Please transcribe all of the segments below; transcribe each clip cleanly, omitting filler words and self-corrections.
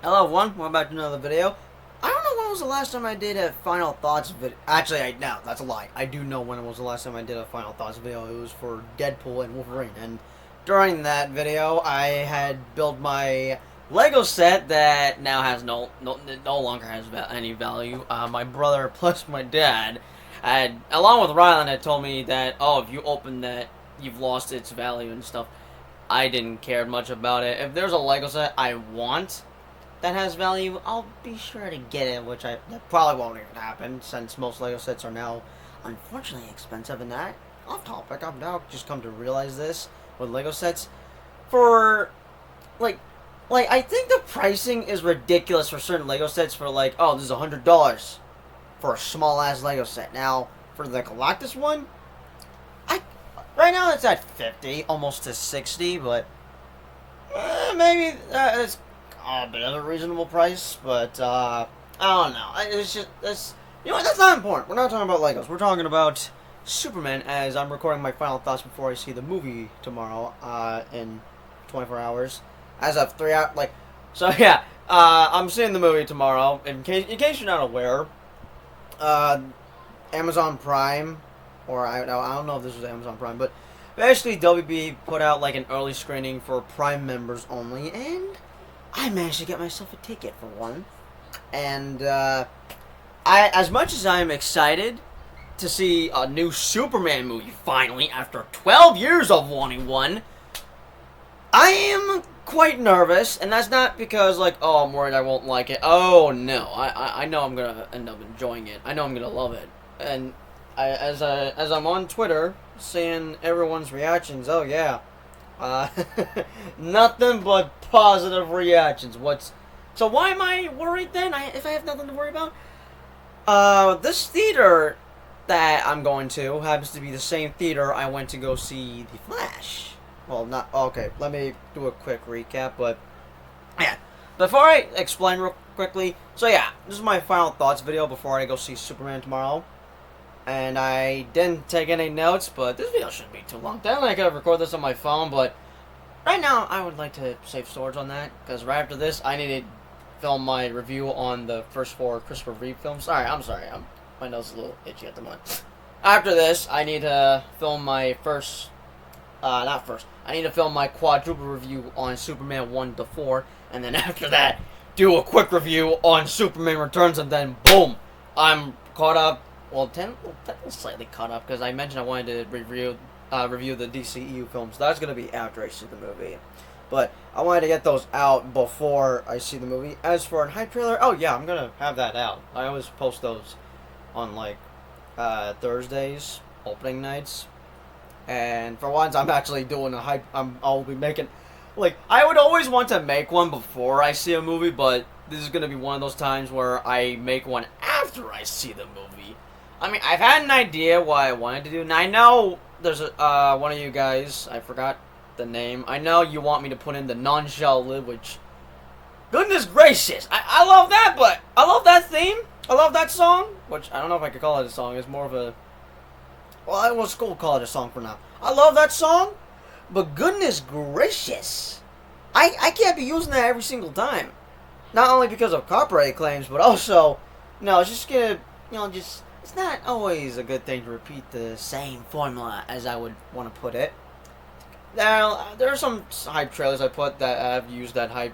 Hello everyone, welcome back to another video. I don't know when was the last time I did a final thoughts video. Actually, no, that's a lie. I do know when was the last time I did a final thoughts video. It was for Deadpool and Wolverine. And during that video, I had built my Lego set that now has no longer has any value. My brother plus my dad had, along with Rylan, had told me that, oh, if you open that, you've lost its value and stuff. I didn't care much about it. If there's a Lego set I want that has value, I'll be sure to get it, which that probably won't even happen, since most Lego sets are now unfortunately expensive. And that, off topic, I've now just come to realize this with Lego sets. For, like, I think the pricing is ridiculous for certain Lego sets for, like, oh, this is $100 for a small-ass Lego set. Now, for the Galactus one, right now it's at 50, almost to 60, but maybe it's a bit of a reasonable price, but I don't know. It's just, you know what, that's not important. We're not talking about Legos. We're talking about Superman, as I'm recording my final thoughts before I see the movie tomorrow, in 24 hours. As of 3 hours, so yeah, I'm seeing the movie tomorrow. In case you're not aware, Amazon Prime, or I don't know if this was Amazon Prime, but basically WB put out like an early screening for Prime members only, and I managed to get myself a ticket for one. And as much as I'm excited to see a new Superman movie finally after 12 years of wanting one, I am quite nervous, and that's not because, like, oh, I'm worried I won't like it. Oh no, I know I'm gonna end up enjoying it. I know I'm gonna love it. And as I'm on Twitter seeing everyone's reactions, oh yeah, nothing but positive reactions. So why am I worried then? If I have nothing to worry about, this theater that I'm going to happens to be the same theater I went to go see The Flash. Well, not okay. Let me do a quick recap, but yeah. Before I explain real quickly, so yeah, this is my final thoughts video before I go see Superman tomorrow. And I didn't take any notes, but this video shouldn't be too long. Then I could record this on my phone, but right now I would like to save storage on that, because right after this I need to film my review on the first 4 Christopher Reeve films. I'm sorry, my nose is a little itchy at the moment. After this, I need to film my I need to film my quadruple review on Superman 1 to 4, and then after that, do a quick review on Superman Returns, and then boom, I'm caught up. Well, slightly caught up, because I mentioned I wanted to review the DCEU films. That's going to be after I see the movie. But I wanted to get those out before I see the movie. As for a hype trailer, oh yeah, I'm going to have that out. I always post those on, like, Thursdays, opening nights. And for once, I'm actually doing a hype. I'll be making, like, I would always want to make one before I see a movie, but this is going to be one of those times where I make one after I see the movie. I mean, I've had an idea what I wanted to do, and I know there's one of you guys, I forgot the name, I know you want me to put in the None Shall Live, which, goodness gracious, I love that, but I love that theme, I love that song, which I don't know if I could call it a song, it's more of a, well, I was cool to call it a song for now. I love that song, but goodness gracious, I can't be using that every single time. Not only because of copyright claims, but also, no, it's just gonna, it's not always a good thing to repeat the same formula as I would want to put it. Now, there are some hype trailers I put that I've used that hype.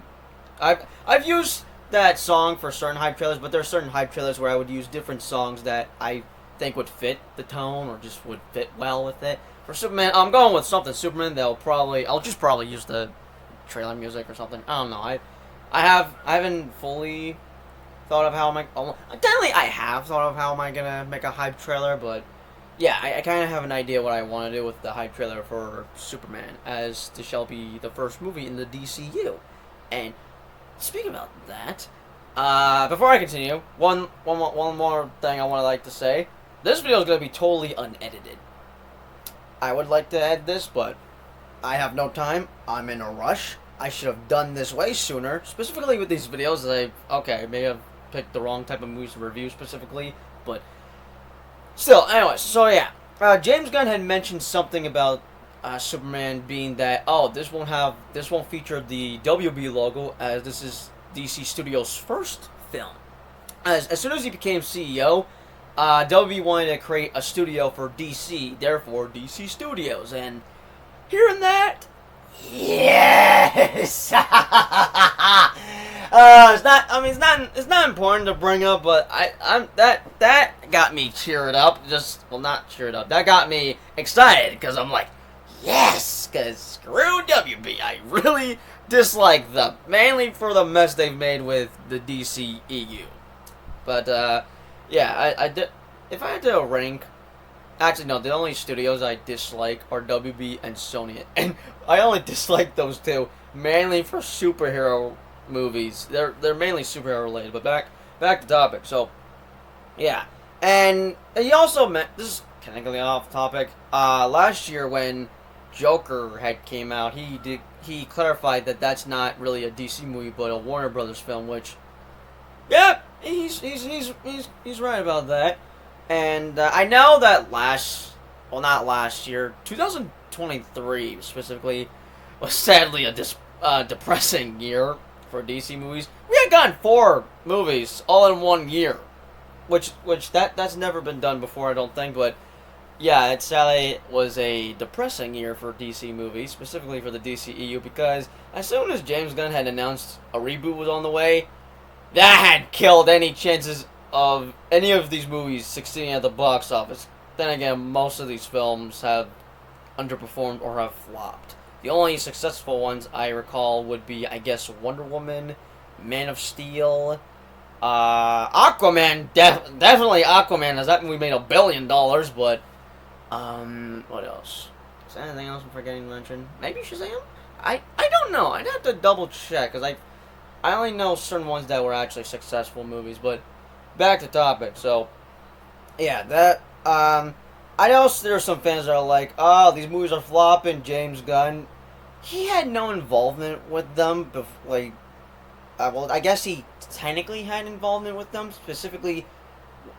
I've used that song for certain hype trailers, but there are certain hype trailers where I would use different songs that I think would fit the tone or just would fit well with it. For Superman, I'm going with something Superman. I'll just probably use the trailer music or something. I don't know. I haven't fully thought of how technically I have thought of how am I gonna make a hype trailer, but yeah, I kind of have an idea what I want to do with the hype trailer for Superman, as this shall be the first movie in the DCU. And speaking about that, before I continue, one more thing I like to say. This video is gonna be totally unedited. I would like to edit this, but I have no time. I'm in a rush. I should have done this way sooner. Specifically with these videos, maybe I've picked the wrong type of movies to review specifically, but still, anyways, so yeah. James Gunn had mentioned something about Superman being that, oh, this won't feature the WB logo, as this is DC Studios' first film. As soon as he became CEO, WB wanted to create a studio for DC, therefore DC Studios. And hearing that, yes. It's not. I mean, it's not important to bring up, but that got me cheered up. Not cheered up. That got me excited because I'm like, yes, because screw WB. I really dislike them, mainly for the mess they've made with the DCEU. But yeah, I did. If I had to rank, actually no, the only studios I dislike are WB and Sony, and I only dislike those two mainly for superhero movies. They're mainly superhero related. But back to topic. So yeah, and he also meant, this is technically off topic. Last year when Joker had came out, he clarified that that's not really a DC movie but a Warner Brothers film, which yeah, he's right about that. And I know that not last year, 2023 specifically, was sadly a depressing year for DC movies. We had gotten 4 movies all in one year, which that's never been done before, I don't think. But yeah, it sadly was a depressing year for DC movies, specifically for the DCEU, because as soon as James Gunn had announced a reboot was on the way, that had killed any chances of any of these movies succeeding at the box office. Then again, most of these films have underperformed or have flopped. The only successful ones I recall would be, I guess, Wonder Woman, Man of Steel, Aquaman. Definitely Aquaman, as that movie made $1 billion. But what else? Is there anything else I'm forgetting to mention? Maybe Shazam? I don't know. I'd have to double check because I only know certain ones that were actually successful movies. But back to topic. So yeah, that I know there are some fans that are like, oh, these movies are flopping. James Gunn, he had no involvement with them. Well, I guess he technically had involvement with them, specifically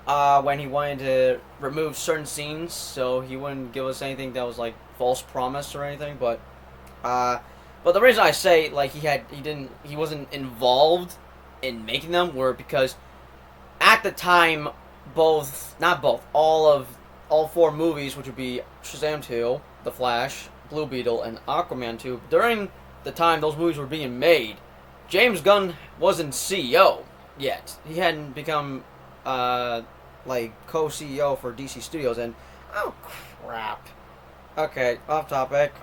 when he wanted to remove certain scenes, so he wouldn't give us anything that was like false promise or anything. But the reason I say like he wasn't involved in making them were because at the time, all 4 movies, which would be Shazam 2, The Flash, Blue Beetle, and Aquaman 2, during the time those movies were being made, James Gunn wasn't CEO yet. He hadn't become co-CEO for DC Studios, and oh crap. Okay, off topic.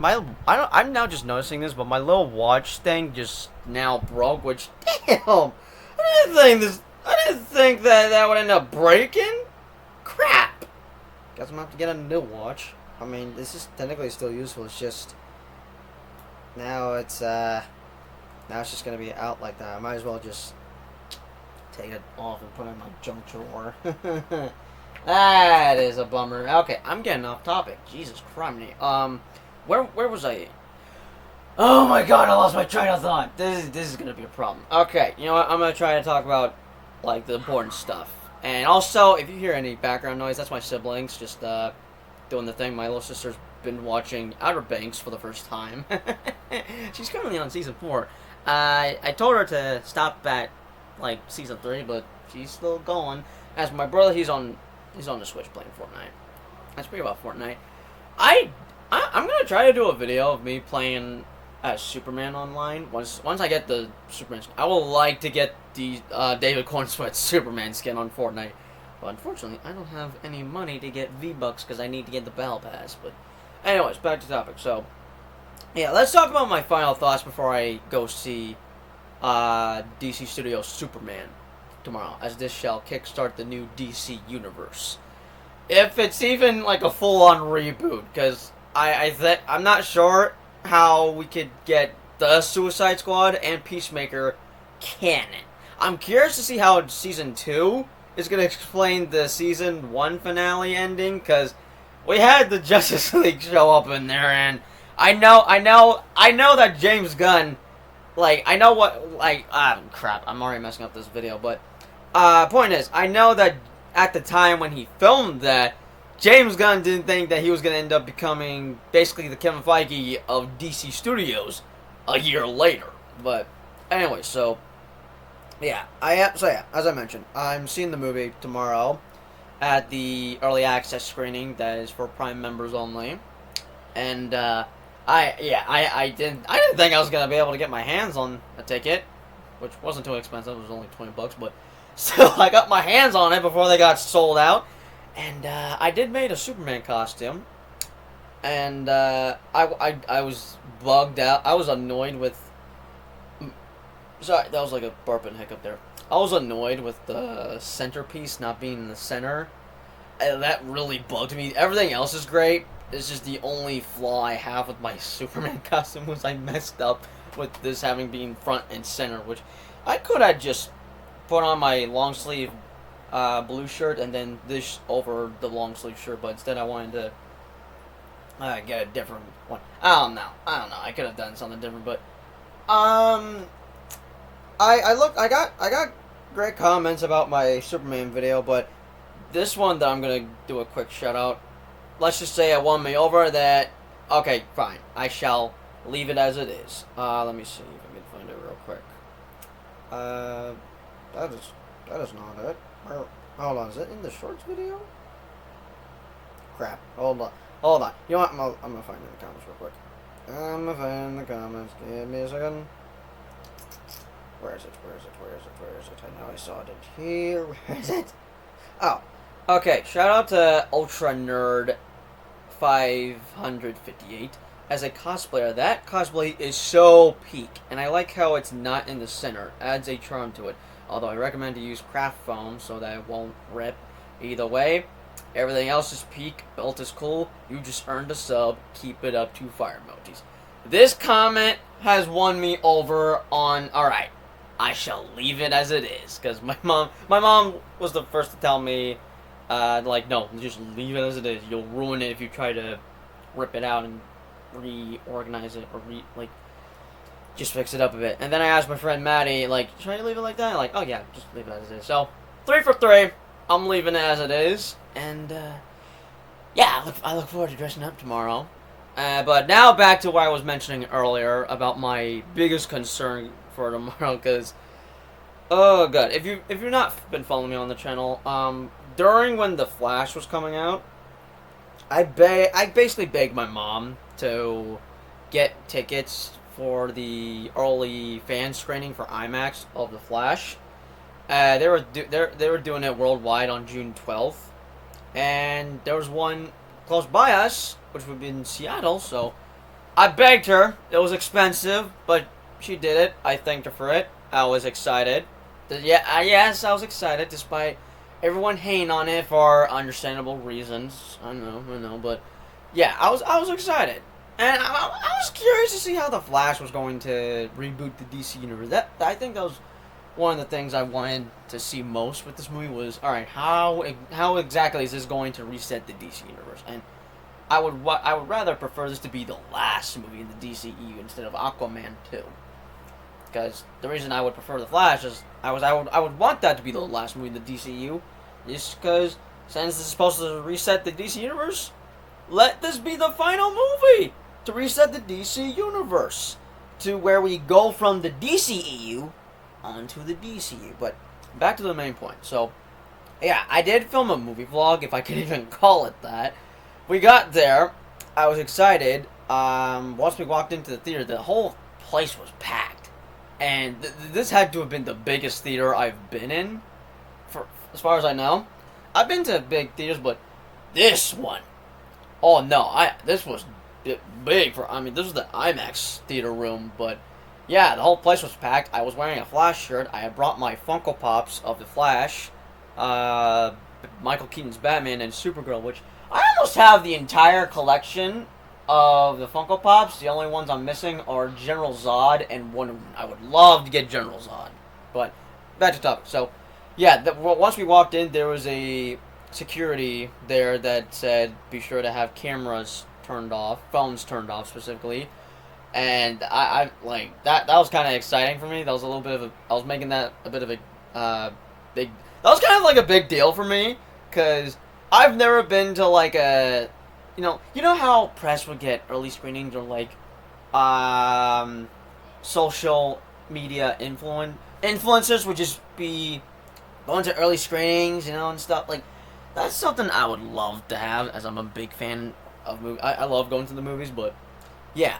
I'm now just noticing this, but my little watch thing just now broke, which damn, I didn't think that would end up breaking. Crap. Guess I'm gonna have to get a new watch. I mean, this is technically still useful. It's just now it's just gonna be out like that. I might as well just take it off and put it in my junk drawer. That is a bummer. Okay, I'm getting off topic. Jesus Christ. Where was I? Oh my God, I lost my train of thought. This is gonna be a problem. Okay, you know what? I'm gonna try to talk about like the important stuff. And also, if you hear any background noise, that's my siblings just doing the thing. My little sister's been watching Outer Banks for the first time. She's currently on season 4. I told her to stop at like season 3, but she's still going. As my brother, he's on the Switch playing Fortnite. That's pretty about Fortnite. I'm gonna try to do a video of me playing as Superman online. Once I get the Superman skin, I would like to get the David Cornsweat Superman skin on Fortnite. But unfortunately, I don't have any money to get V-Bucks because I need to get the Battle Pass. But anyways, back to topic. So yeah, let's talk about my final thoughts before I go see DC Studios Superman tomorrow, as this shall kickstart the new DC universe. If it's even like a full-on reboot, because I'm not sure how we could get the Suicide Squad and Peacemaker canon. I'm curious to see how season 2 is going to explain the season 1 finale ending, because we had the Justice League show up in there, and I know that James Gunn, crap, I'm already messing up this video, but point is, I know that at the time when he filmed that, James Gunn didn't think that he was going to end up becoming basically the Kevin Feige of DC Studios a year later. But Anyway, so yeah, as I mentioned, I'm seeing the movie tomorrow at the early access screening that is for Prime members only, and I didn't think I was gonna be able to get my hands on a ticket, which wasn't too expensive. It was only $20, but still, I got my hands on it before they got sold out, and I did made a Superman costume, and I was bugged out. I was annoyed with. Sorry, that was like a burp and hiccup there. I was annoyed with the centerpiece not being in the center. And that really bugged me. Everything else is great. It's just the only flaw I have with my Superman costume was I messed up with this having been front and center, which I could have just put on my long sleeve blue shirt and then this over the long sleeve shirt, but instead I wanted to get a different one. I don't know. I could have done something different, but I got great comments about my Superman video, but this one that I'm gonna do a quick shout out. Let's just say it won me over. That okay, fine. I shall leave it as it is. Let me see if I can find it real quick. That is not it. Hold on, is it in the shorts video? Crap. Hold on. You know what? I'm gonna find it in the comments real quick. I'm gonna find it in the comments. Give me a second. Where is it? I know I saw it in here. Where is it? Oh. Okay, shout out to Ultra Nerd 558 as a cosplayer. That cosplay is so peak, and I like how it's not in the center. Adds a charm to it. Although I recommend to use craft foam so that it won't rip. Either way, everything else is peak. Belt is cool. You just earned a sub. Keep it up, 2 fire emojis. This comment has won me over on. All right. I shall leave it as it is, because my mom was the first to tell me, like, no, just leave it as it is. You'll ruin it if you try to rip it out and reorganize it or just fix it up a bit. And then I asked my friend Maddie, like, should I leave it like that? Like, oh yeah, just leave it as it is. So 3 for 3. I'm leaving it as it is, and yeah, I look forward to dressing up tomorrow. But now back to what I was mentioning earlier about my biggest concern for tomorrow, because oh god, if you've not been following me on the channel, during when The Flash was coming out, I basically begged my mom to get tickets for the early fan screening for IMAX of The Flash. They were doing it worldwide on June 12th, and there was one close by us, which would be in Seattle. So I begged her. It was expensive, but she did it. I thanked her for it. I was excited. Yes, I was excited, despite everyone hating on it for understandable reasons. I know, but yeah, I was excited, and I was curious to see how the Flash was going to reboot the DC universe. I think that was one of the things I wanted to see most with this movie was, all right, how exactly is this going to reset the DC universe? And I would rather prefer this to be the last movie in the DCEU instead of Aquaman 2. Because the reason I would prefer The Flash is I would want that to be the last movie in the DCU, just because since this is supposed to reset the DC universe, let this be the final movie to reset the DC universe to where we go from the DCEU onto the DCU. But back to the main point. So yeah, I did film a movie vlog, if I could even call it that. We got there. I was excited. Once we walked into the theater, the whole place was packed. And this had to have been the biggest theater I've been in, for as far as I know. I've been to big theaters, but this one, oh no, this was big for. I mean, this was the IMAX theater room, but yeah, the whole place was packed. I was wearing a Flash shirt. I had brought my Funko Pops of the Flash, Michael Keaton's Batman, and Supergirl, which I almost have the entire collection of the Funko Pops. The only ones I'm missing are General Zod and Wonder Woman. I would love to get General Zod. But back to topic. So, yeah, once we walked in, there was a security there that said be sure to have cameras turned off, phones turned off specifically. And I like that was kind of exciting for me. That was a little bit of a, I was making that a bit of a big, that was kind of like a big deal for me, because I've never been to like a, you know how press would get early screenings or like social media influencers would just be going to early screenings, and stuff like. That's something I would love to have, as I'm a big fan of movies. I love going to the movies, but yeah.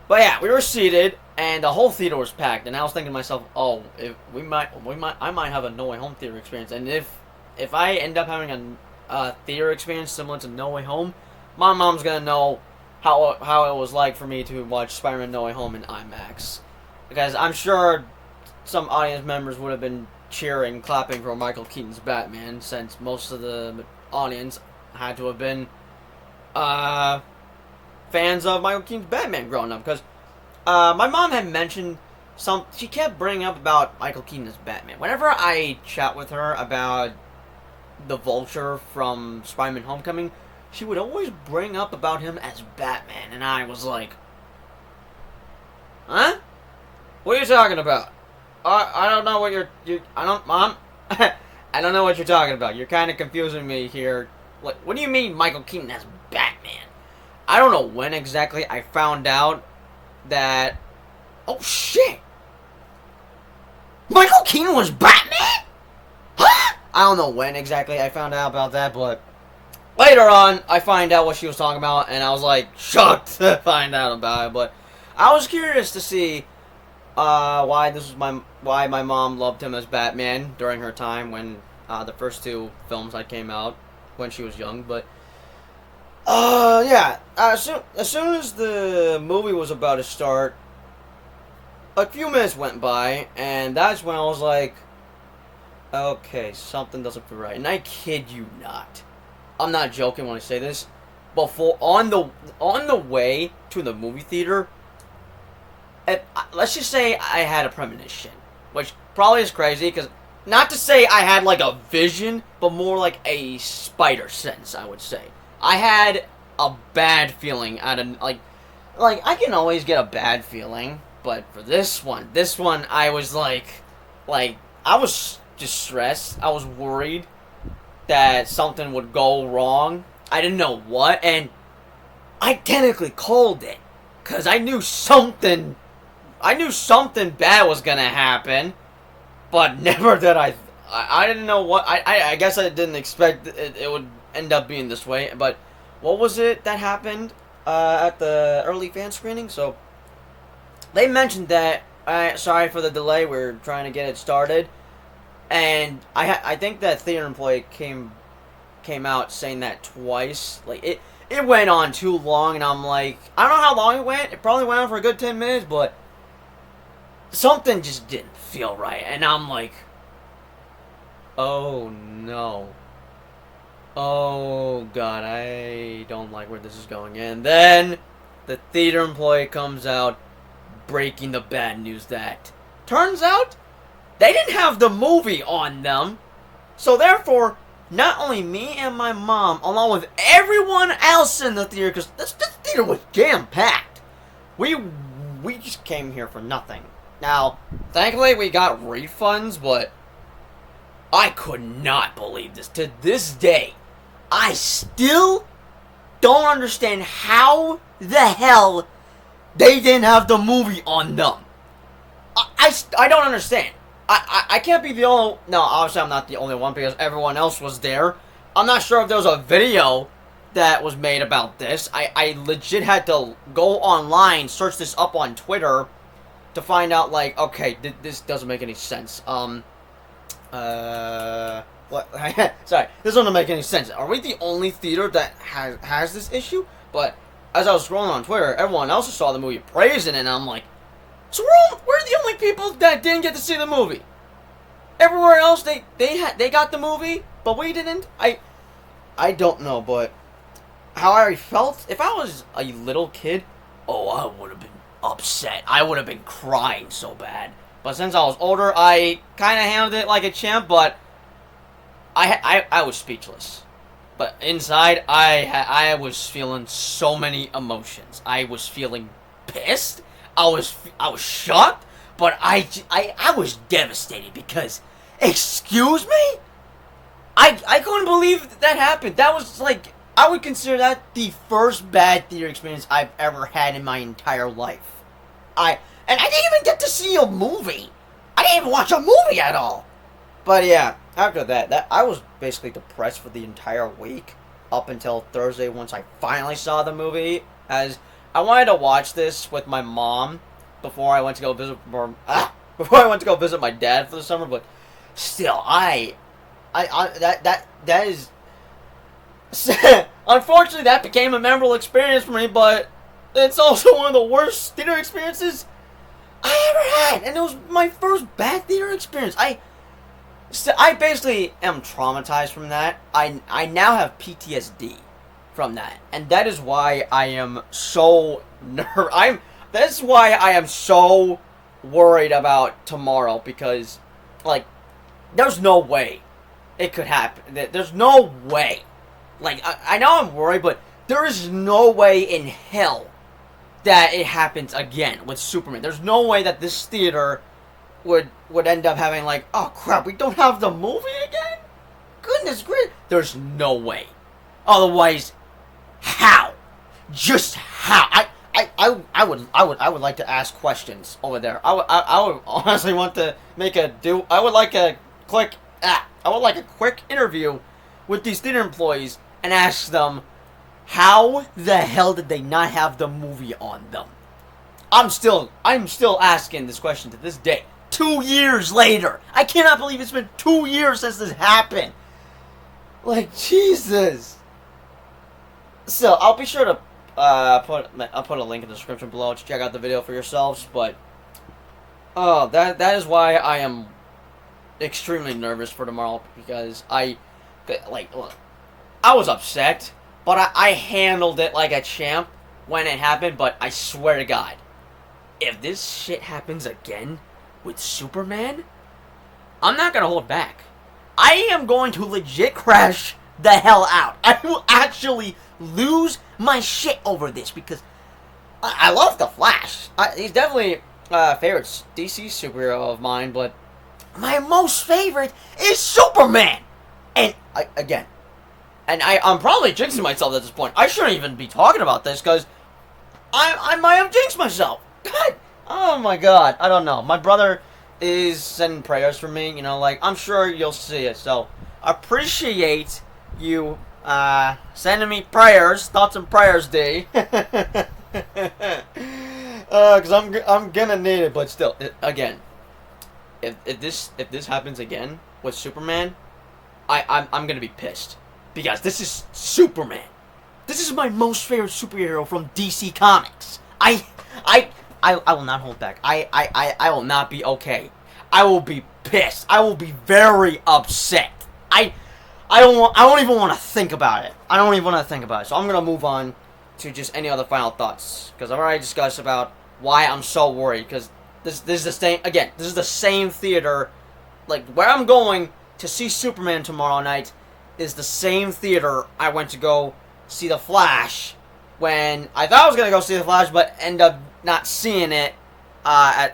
But yeah, we were seated, and the whole theater was packed, and I was thinking to myself, oh, if I might have a No Way Home theater experience, and if I end up having a theater experience similar to No Way Home, my mom's gonna know how it was like for me to watch Spider-Man No Way Home in IMAX, because I'm sure some audience members would have been cheering, clapping for Michael Keaton's Batman, since most of the audience had to have been fans of Michael Keaton's Batman growing up. Because my mom had mentioned she kept bringing up about Michael Keaton as Batman. Whenever I chat with her about the Vulture from Spider-Man Homecoming, she would always bring up about him as Batman, and I was like, huh? What are you talking about? I don't know what Mom. I don't know what you're talking about. You're kind of confusing me here. What do you mean Michael Keaton as Batman? I don't know when exactly I found out that. Oh shit! Michael Keaton was Batman? Huh? I don't know when exactly I found out about that, but later on I find out what she was talking about, and I was like shocked to find out about it. But I was curious to see why my mom loved him as Batman during her time when the first two films came out when she was young. But yeah, as soon as the movie was about to start, a few minutes went by, and that's when I was like, okay, something doesn't feel right. And I kid you not, I'm not joking when I say this. On the way to the movie theater, let's just say I had a premonition, which probably is crazy, because not to say I had like a vision, but more like a spider sense, I would say. I had a bad feeling out of like I can always get a bad feeling, but for this one I was like I was distressed. I was worried that something would go wrong. I didn't know what, and I technically called it, because I knew something bad was gonna happen, but never did I didn't know what. I guess I didn't expect it would end up being this way. But what was it that happened at the early fan screening? So they mentioned that. Sorry for the delay. We're trying to get it started, and I think that theater employee came out saying that twice. Like it went on too long, and I'm like, I don't know how long it went. It probably went on for a good 10 minutes, but something just didn't feel right, and I'm like, oh no. Oh god, I don't like where this is going. And then the theater employee comes out breaking the bad news that turns out they didn't have the movie on them. So therefore, not only me and my mom, along with everyone else in the theater, because this theater was jam-packed, we just came here for nothing. Now, thankfully we got refunds, but I could not believe this. To this day, I still don't understand how the hell they didn't have the movie on them. I don't understand. I can't be the only... No, obviously I'm not the only one, because everyone else was there. I'm not sure if there was a video that was made about this. I legit had to go online, search this up on Twitter, to find out, like, okay, this doesn't make any sense. What? Sorry, this doesn't make any sense. Are we the only theater that has this issue? But as I was scrolling on Twitter, everyone else saw the movie praising it, and I'm like, so we're the only people that didn't get to see the movie. Everywhere else, they got the movie, but we didn't. I don't know, but how I felt, if I was a little kid, I would have been upset. I would have been crying so bad. But since I was older, I kind of handled it like a champ, but I was speechless. But inside, I was feeling so many emotions. I was feeling pissed. I was shocked, but I was devastated, because, excuse me? I couldn't believe that happened. That was like, I would consider that the first bad theater experience I've ever had in my entire life. And I didn't even get to see a movie. I didn't even watch a movie at all. But yeah, after that I was basically depressed for the entire week up until Thursday once I finally saw the movie. As I wanted to watch this with my mom before I went to go visit before I went to go visit my dad for the summer, but still, that is unfortunately that became a memorable experience for me, but it's also one of the worst theater experiences I ever had, and it was my first bad theater experience. I basically am traumatized from that. I now have PTSD from that, and that is why I am so That's why I am so worried about tomorrow, because, like, there's no way it could happen. There's no way. Like, I know I'm worried, but there is no way in hell that it happens again with Superman. There's no way that this theater would end up having, like, oh crap, we don't have the movie again? Goodness gracious. There's no way. Otherwise, how? Just how? I would like to ask questions over there. I would honestly want to I would like a quick interview with these theater employees and ask them, how the hell did they not have the movie on them? I'm still asking this question to this day. 2 years later. I cannot believe it's been 2 years since this happened. Like, Jesus. So, I'll be sure to I'll put a link in the description below to check out the video for yourselves, but that is why I am extremely nervous for tomorrow, because look, I was upset, but I handled it like a champ when it happened. But I swear to God, if this shit happens again with Superman, I'm not gonna hold back. I am going to legit crash the hell out. I will actually lose my shit over this, because I love the Flash. He's definitely a favorite DC superhero of mine, but my most favorite is Superman. And I'm probably jinxing myself at this point. I shouldn't even be talking about this, because I might have jinxed myself. God, oh my God, I don't know. My brother is sending prayers for me, you know, like, I'm sure you'll see it. So appreciate you sending me prayers, thoughts and prayers, D. Because I'm gonna need it. But still, again, if this happens again with Superman, I'm gonna be pissed, because this is Superman. This is my most favorite superhero from DC Comics. I will not hold back. I will not be okay. I will be pissed. I will be very upset. I don't even want to think about it. I don't even want to think about it. So I'm gonna move on to just any other final thoughts, because I've already discussed about why I'm so worried. Because this is the same again. This is the same theater, like where I'm going to see Superman tomorrow night, is the same theater I went to go see the Flash when I thought I was gonna go see the Flash, but end up not seeing it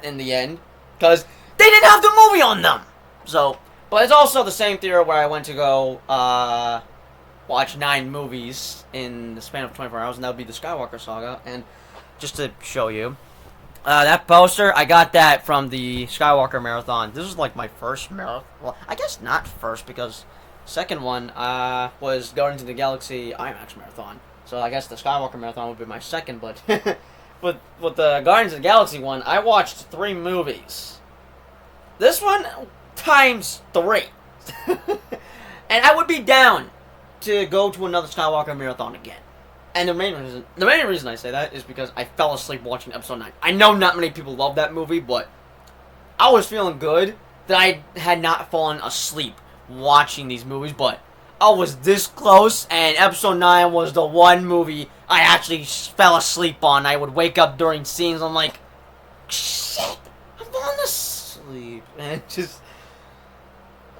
in the end, because they didn't have the movie on them. So, but it's also the same theater where I went to go watch 9 movies in the span of 24 hours, and that would be the Skywalker Saga. And just to show you, that poster, I got that from the Skywalker Marathon. This is like my first marathon. Well, I guess not first, because second one was Guardians of the Galaxy IMAX Marathon. So I guess the Skywalker Marathon would be my second, but with the Guardians of the Galaxy one, I watched 3 movies. This one times 3. And I would be down to go to another Skywalker Marathon again. And the main reason I say that is because I fell asleep watching episode 9. I know not many people love that movie, but I was feeling good that I had not fallen asleep watching these movies, but I was this close, and episode 9 was the one movie I actually fell asleep on. I would wake up during scenes, I'm like, shit, I'm falling asleep. And just,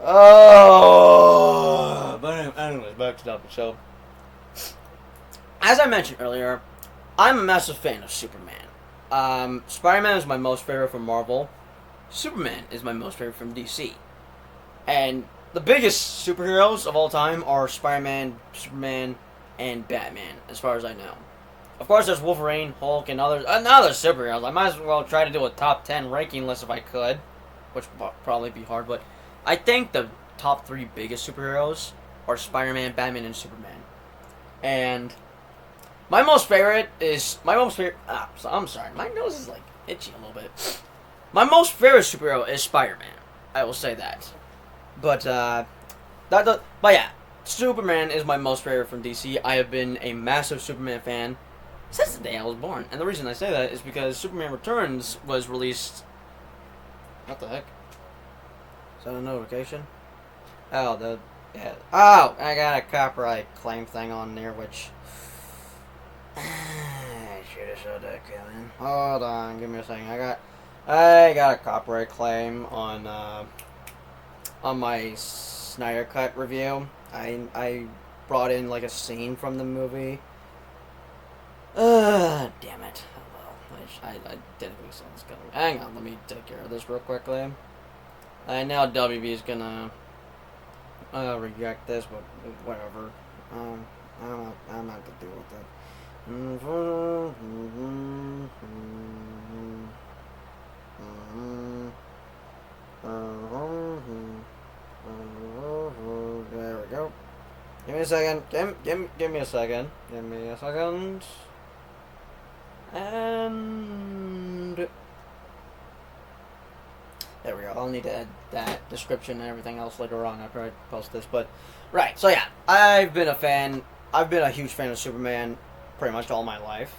oh. But anyways, back to the topic. So, as I mentioned earlier, I'm a massive fan of Superman. Spider-Man is my most favorite from Marvel. Superman is my most favorite from DC. And the biggest superheroes of all time are Spider-Man, Superman, and Batman, as far as I know. Of course, there's Wolverine, Hulk, and other superheroes. I might as well try to do a top 10 ranking list if I could, which would probably be hard, but I think the top 3 biggest superheroes are Spider-Man, Batman, and Superman. And my most favorite... I'm sorry, my nose is like itchy a little bit. My most favorite superhero is Spider-Man. I will say that. But yeah, Superman is my most favorite from DC. I have been a massive Superman fan since the day I was born. And the reason I say that is because Superman Returns was released... What the heck? Is that a notification? Oh, yeah. Oh, I got a copyright claim thing on there, which... I should have saw that coming. Hold on, give me a second. I got a copyright claim on my Snyder Cut review. I brought in like a scene from the movie. Damn it. Oh, well, I didn't think so. Hang on, let me take care of this real quickly. I know WB is gonna reject this, but whatever. I'm not to deal with it. There we go. Give me a second. Give me a second. Give me a second. And there we go. I'll need to add that description and everything else later on after I post this. But right, so yeah, I've been a huge fan of Superman pretty much all my life,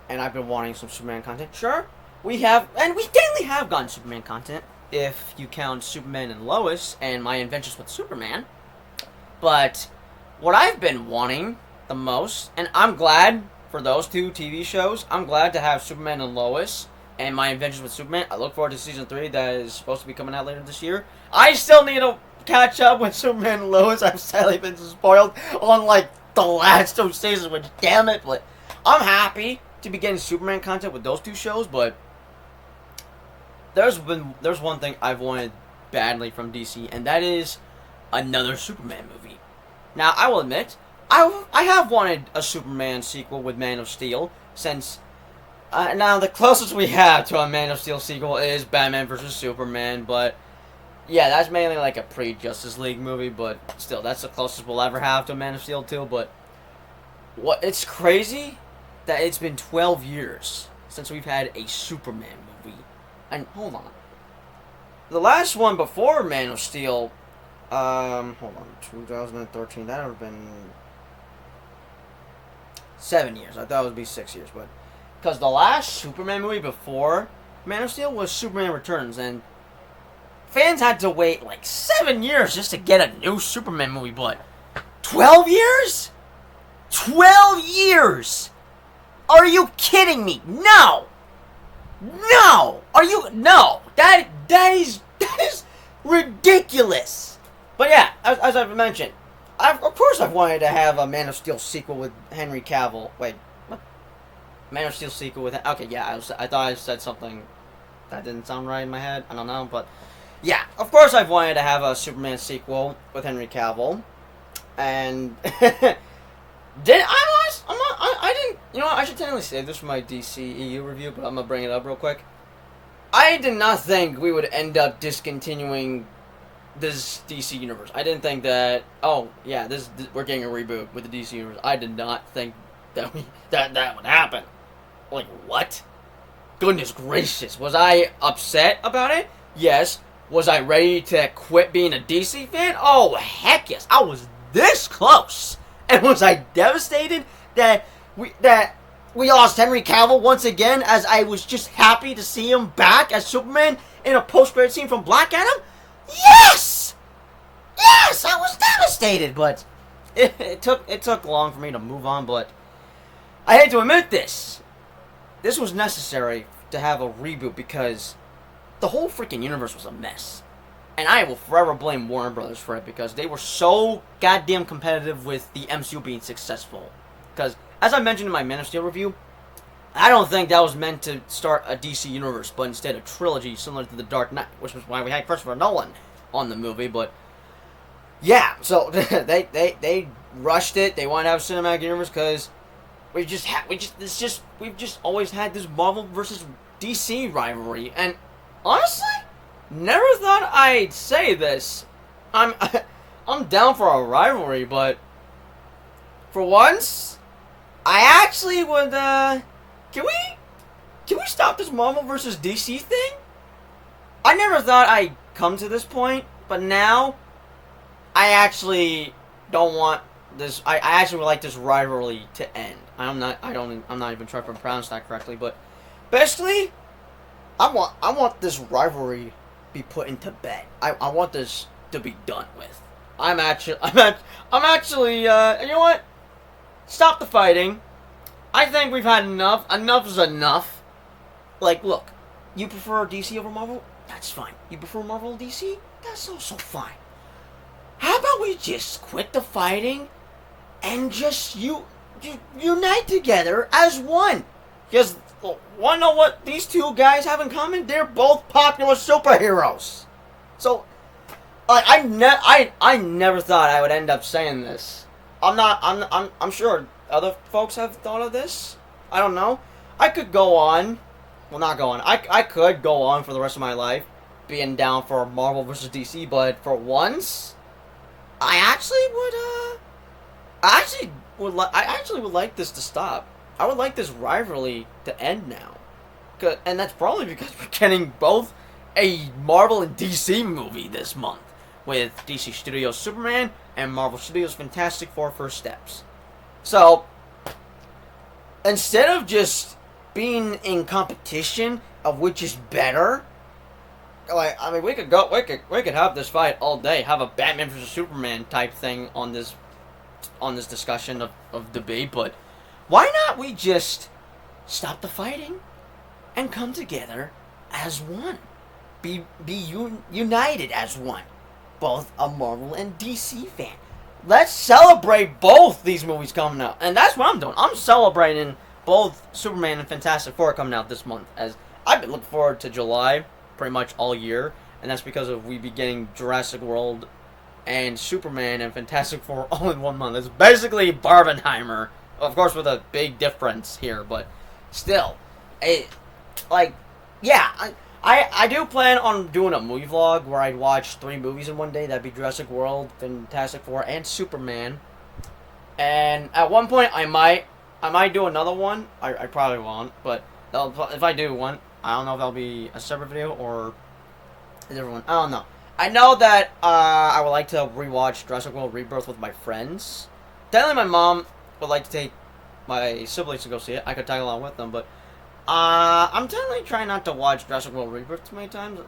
and I've been wanting some Superman content. Sure, we daily have gotten Superman content if you count Superman and Lois and My Adventures with Superman. But what I've been wanting the most, and I'm glad for those 2 TV shows, I'm glad to have Superman and Lois and My Adventures with Superman. I look forward to season 3 that is supposed to be coming out later this year. I still need to catch up with Superman and Lois. I've sadly been spoiled on like the last 2 seasons, which damn it, but I'm happy to be getting Superman content with those 2 shows. But there's one thing I've wanted badly from DC, and that is another Superman movie. Now, I will admit, I have wanted a Superman sequel with Man of Steel, since now the closest we have to a Man of Steel sequel is Batman vs. Superman, but yeah, that's mainly like a pre-Justice League movie, but still, that's the closest we'll ever have to Man of Steel 2, but it's crazy that it's been 12 years since we've had a Superman movie. And, hold on. The last one before Man of Steel, hold on, 2013, that would have been 7 years. I thought it would be 6 years, but because the last Superman movie before Man of Steel was Superman Returns, and fans had to wait like 7 years just to get a new Superman movie, but 12 years? 12 years! Are you kidding me? No! No! No! That is ridiculous! But yeah, as I've mentioned, of course I've wanted to have a Man of Steel sequel with Henry Cavill. Wait, what? Man of Steel sequel with... Okay, yeah, I thought I said something that didn't sound right in my head. I don't know, but... Yeah, of course I've wanted to have a Superman sequel with Henry Cavill. And... I didn't... You know what, I should technically save this for my DCEU review, but I'm gonna bring it up real quick. I did not think we would end up discontinuing this DC universe. I didn't think that... Oh, yeah, we're getting a reboot with the DC universe. I did not think that that would happen. Like, what? Goodness gracious. Was I upset about it? Yes. Was I ready to quit being a DC fan? Oh, heck yes. I was this close. And was I devastated that we lost Henry Cavill once again, as I was just happy to see him back as Superman in a post-credit scene from Black Adam? Yes! Yes! I was devastated, but it took long for me to move on, but I hate to admit this. This was necessary to have a reboot because the whole freaking universe was a mess. And I will forever blame Warner Brothers for it because they were so goddamn competitive with the MCU being successful. Because, as I mentioned in my Man of Steel review, I don't think that was meant to start a DC universe, but instead a trilogy similar to The Dark Knight, which was why we had Christopher Nolan on the movie. But yeah, so they rushed it. They wanted to have a cinematic universe because we've just always had this Marvel versus DC rivalry, and honestly, never thought I'd say this. I'm I'm down for a rivalry, but for once, I actually would. Can we stop this Marvel versus DC thing? I never thought I'd come to this point, but now I actually don't want this. I actually would like this rivalry to end. I'm not even sure if I'm pronouncing that correctly, but basically, I want this rivalry be put into bed. I want this to be done with. I'm actually, you know what? Stop the fighting. I think we've had enough. Enough is enough. Like, look, you prefer DC over Marvel? That's fine. You prefer Marvel over DC? That's also fine. How about we just quit the fighting and just unite together as one? Because, wanna know what these two guys have in common? They're both popular superheroes. So, I never thought I would end up saying this. I'm sure other folks have thought of this. I don't know. I could go on. Well, not go on. I could go on for the rest of my life being down for Marvel versus DC, but for once, I actually would like this to stop. I would like this rivalry to end now. And that's probably because we're getting both a Marvel and DC movie this month, with DC Studios' Superman and Marvel Studios' Fantastic Four First Steps. So, instead of just being in competition of which is better, like, I mean, we could have this fight all day, have a Batman versus Superman type thing on this discussion of debate, but why not we just stop the fighting and come together as one, be united as one, both a Marvel and DC fan. Let's celebrate both these movies coming out, and that's what I'm doing. I'm celebrating both Superman and Fantastic Four coming out this month, as I've been looking forward to July pretty much all year, and that's because of we be getting Jurassic World and Superman and Fantastic Four all in 1 month. It's basically Barbenheimer, of course with a big difference here, but still, I do plan on doing a movie vlog where I'd watch 3 movies in one day. That'd be Jurassic World, Fantastic Four, and Superman. And at one point, I might do another one. I probably won't, but if I do one, I don't know if that'll be a separate video or a different one. I don't know. I know that I would like to rewatch Jurassic World Rebirth with my friends. Definitely my mom would like to take my siblings to go see it. I could tag along with them, but I'm definitely trying not to watch Jurassic World Rebirth too many times.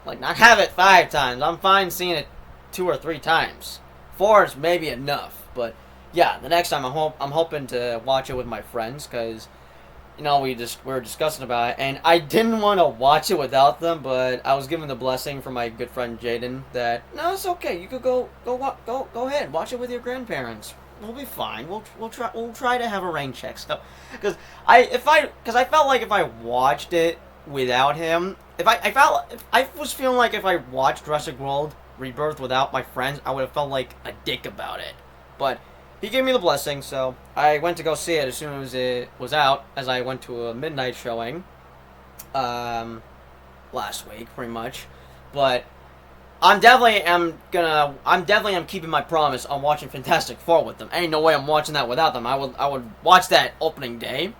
Like, not have it 5 times. I'm fine seeing it 2 or 3 times. 4 is maybe enough, but yeah, the next time I'm hoping to watch it with my friends, because you know we were discussing about it, and I didn't want to watch it without them, but I was given the blessing from my good friend Jaden that no, it's okay. You could go ahead, watch it with your grandparents. We'll be fine. We'll try to have a rain check. So, because I felt like if I watched it without him, I was feeling like if I watched Jurassic World Rebirth without my friends, I would have felt like a dick about it. But he gave me the blessing, so I went to go see it as soon as it was out, as I went to a midnight showing last week, pretty much. But I'm definitely keeping my promise on watching Fantastic Four with them. Ain't no way I'm watching that without them. I would watch that opening day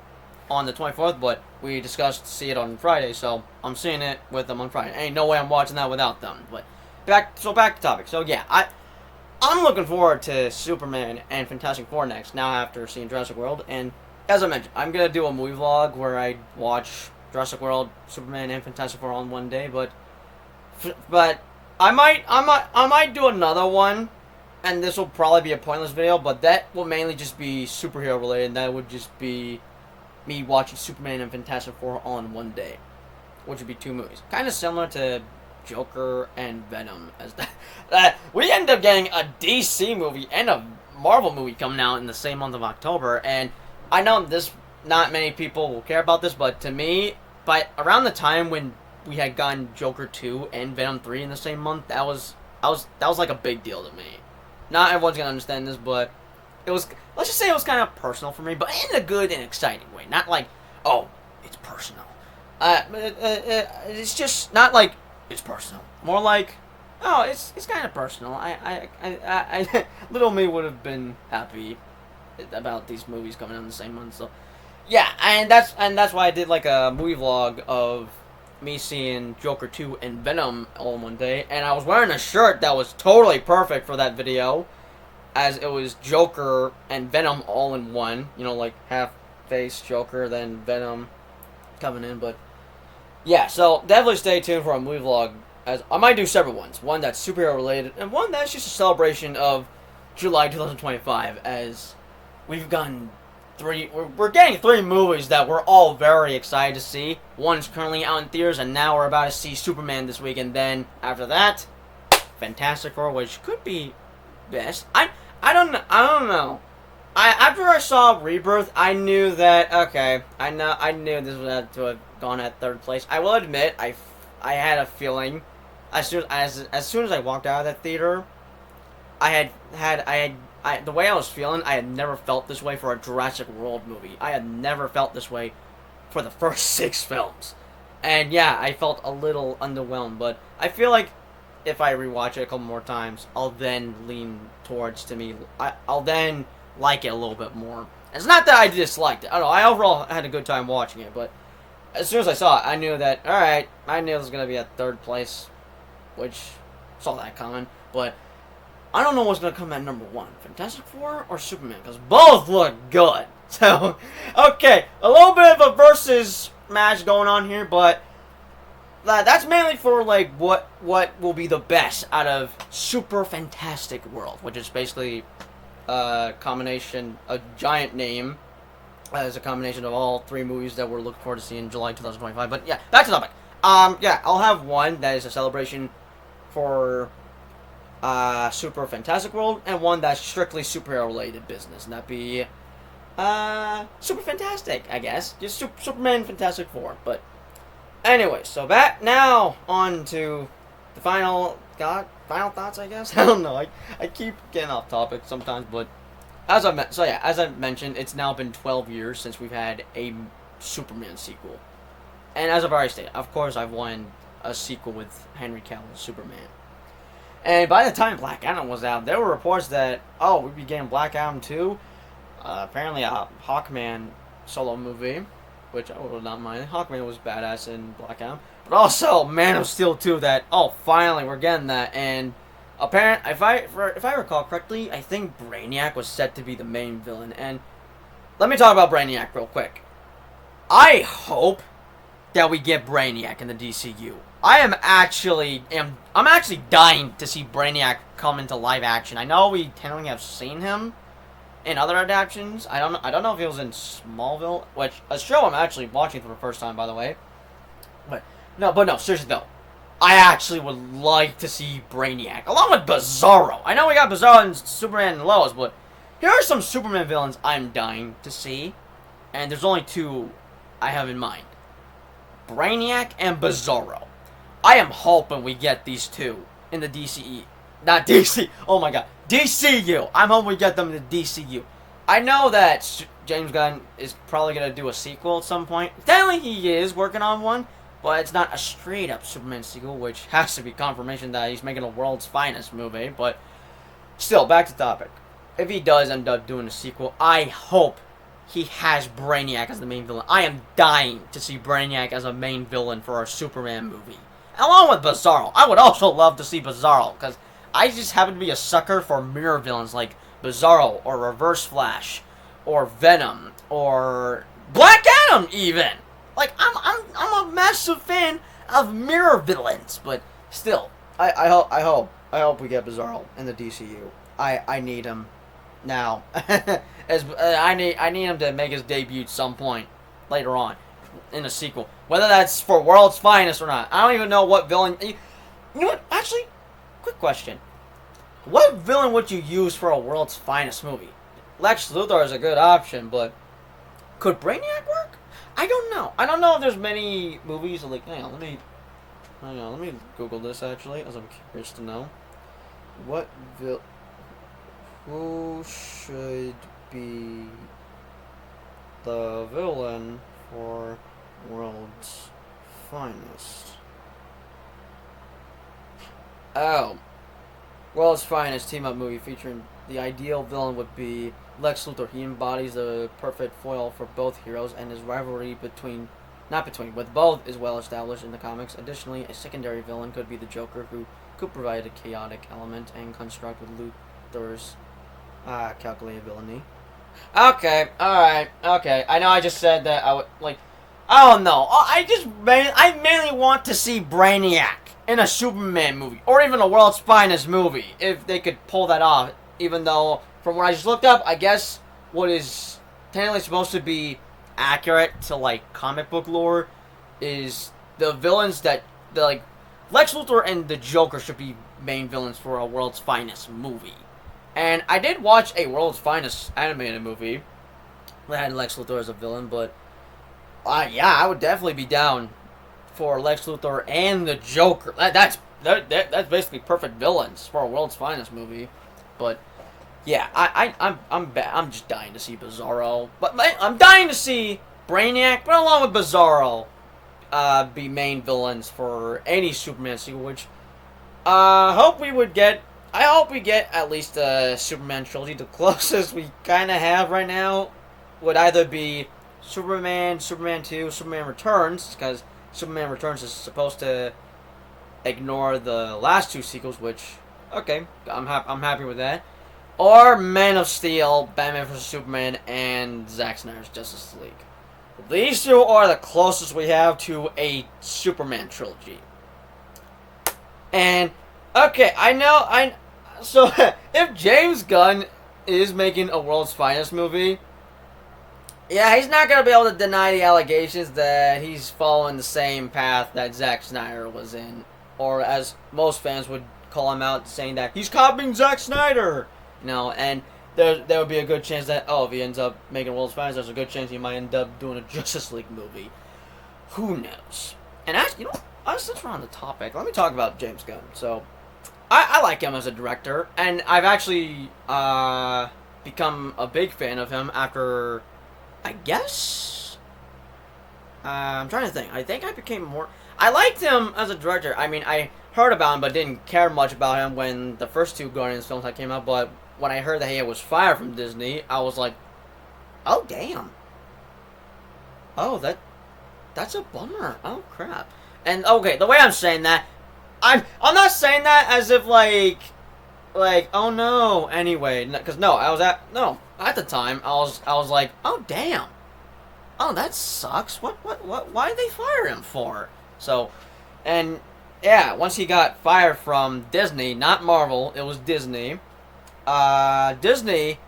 on the 24th, but we discussed to see it on Friday, so I'm seeing it with them on Friday. Ain't no way I'm watching that without them. But back to topic. So yeah, I'm looking forward to Superman and Fantastic Four next, now after seeing Jurassic World, and as I mentioned, I'm gonna do a movie vlog where I watch Jurassic World, Superman, and Fantastic Four on one day, but I might do another one, and this will probably be a pointless video, but that will mainly just be superhero related, and that would just be me watching Superman and Fantastic Four all in one day, which would be 2 movies. Kind of similar to Joker and Venom, as that we end up getting a DC movie and a Marvel movie coming out in the same month of October, and I know not many people will care about this, but to me, by around the time when we had gotten Joker 2 and Venom 3 in the same month, that was like a big deal to me. Not everyone's gonna understand this, but it was, let's just say it was kind of personal for me, but in a good and exciting way. Not like, oh, it's personal. It's just not like it's personal. More like, oh, it's kind of personal. Little me would have been happy about these movies coming out in the same month. So, yeah, and that's why I did like a movie vlog of me seeing Joker 2 and Venom all in one day, and I was wearing a shirt that was totally perfect for that video, as it was Joker and Venom all in one. You know, like half face Joker, then Venom coming in. But yeah, so definitely stay tuned for a movie vlog, as I might do several ones. One that's superhero related, and one that's just a celebration of July 2025, as we've gotten we're getting 3 movies that we're all very excited to see. One's currently out in theaters, and now we're about to see Superman this week, and then after that, Fantastic Four, which could be best. I don't know. After I saw Rebirth, I knew that, okay, I knew this would have to have gone at 3rd place. I will admit, I had a feeling as soon as I walked out of that theater, the way I was feeling, I had never felt this way for a Jurassic World movie. I had never felt this way for the first 6 films. And yeah, I felt a little underwhelmed, but I feel like if I rewatch it a couple more times, I'll then lean towards I'll then like it a little bit more. It's not that I disliked it. I don't know, I overall had a good time watching it, but as soon as I saw it, I knew that, alright, I knew it was going to be at 3rd place, which saw that coming, but I don't know what's going to come at number 1, Fantastic Four or Superman, because both look good. So, okay, a little bit of a versus match going on here, but that's mainly for, like, what will be the best out of Super Fantastic World, which is basically a combination, a giant name, as a combination of all 3 movies that we're looking forward to seeing in July 2025. But yeah, back to the topic. Yeah, I'll have one that is a celebration for Super Fantastic World, and one that's strictly superhero related business, and that'd be Super Fantastic, I guess. Just Superman Fantastic Four. But anyway, so back now on to the final thoughts, I guess. I don't know. I keep getting off topic sometimes, but as I mentioned, it's now been 12 years since we've had a Superman sequel. And as I've already stated, of course I've wanted a sequel with Henry Cavill's Superman. And by the time Black Adam was out, there were reports that, oh, we'd be getting Black Adam 2. Apparently a Hawkman solo movie, which I would not mind. Hawkman was badass in Black Adam. But also Man of Steel 2, that, oh, finally we're getting that. And apparently, if I recall correctly, I think Brainiac was set to be the main villain. And let me talk about Brainiac real quick. I hope that we get Brainiac in the DCU. I'm actually dying to see Brainiac come into live action. I know we technically have seen him in other adaptations. I don't know if he was in Smallville, which a show I'm actually watching for the first time, by the way. But no, seriously though, I actually would like to see Brainiac along with Bizarro. I know we got Bizarro and Superman and Lois, but here are some Superman villains I'm dying to see, and there's only 2 I have in mind: Brainiac and Bizarro. I am hoping we get these 2 in the DCE. Not DC. Oh my god. DCU. I'm hoping we get them in the DCU. I know that James Gunn is probably going to do a sequel at some point. Technically he is working on one, but it's not a straight up Superman sequel, which has to be confirmation that he's making a World's Finest movie. But still, back to topic. If he does end up doing a sequel, I hope he has Brainiac as the main villain. I am dying to see Brainiac as a main villain for our Superman movie, along with Bizarro. I would also love to see Bizarro, because I just happen to be a sucker for mirror villains like Bizarro, or Reverse Flash, or Venom, or Black Adam even. Like, I'm a massive fan of mirror villains, but still, I hope we get Bizarro in the DCU. I need him now. I need him to make his debut at some point later on in a sequel, whether that's for World's Finest or not. I don't even know what villain. You know what? Actually, quick question: what villain would you use for a World's Finest movie? Lex Luthor is a good option, but could Brainiac work? I don't know. I don't know if there's many movies like. Hang on, let me Google this actually, as I'm curious to know what Who should be the villain for World's Finest? Oh, World's Finest team-up movie featuring the ideal villain would be Lex Luthor. He embodies the perfect foil for both heroes, and his rivalry with both is well established in the comics. Additionally, a secondary villain could be the Joker, who could provide a chaotic element and construct with Luthor's calculated villainy. Okay, alright, okay. I know I just said that I would, like, I don't know. I mainly want to see Brainiac in a Superman movie, or even a World's Finest movie, if they could pull that off. Even though, from what I just looked up, I guess what is technically supposed to be accurate to, like, comic book lore is the villains like, Lex Luthor and the Joker should be main villains for a World's Finest movie. And I did watch a World's Finest animated movie that had Lex Luthor as a villain, but yeah, I would definitely be down for Lex Luthor and the Joker. That's basically perfect villains for a World's Finest movie. But yeah, I'm just dying to see Bizarro. But I'm dying to see Brainiac, but along with Bizarro, be main villains for any Superman sequel. Which I hope we get at least a Superman trilogy. The closest we kind of have right now would either be Superman, Superman 2, Superman Returns, because Superman Returns is supposed to ignore the last two sequels, which, okay, I'm happy with that. Or Man of Steel, Batman vs. Superman, and Zack Snyder's Justice League. These two are the closest we have to a Superman trilogy. And, okay, so, if James Gunn is making a World's Finest movie, yeah, he's not going to be able to deny the allegations that he's following the same path that Zack Snyder was in. Or as most fans would call him out, saying that he's copying Zack Snyder. You know, and there would be a good chance that, if he ends up making World's Finest, there's a good chance he might end up doing a Justice League movie. Who knows? And actually, since we're on the topic, let me talk about James Gunn. So, I like him as a director, and I've actually become a big fan of him after, I guess, I'm trying to think. I think I became more... I liked him as a director. I mean, I heard about him, but didn't care much about him when the first two Guardians films came out, but when I heard that he was fired from Disney, I was like, oh, damn. Oh, that's a bummer. Oh, crap. And, okay, the way I'm saying that, I'm not saying that as if, like, oh, no, anyway, because, at the time, I was like, oh, damn. Oh, that sucks. Why did they fire him for? So, and, yeah, once he got fired from Disney, not Marvel, it was Disney, Disney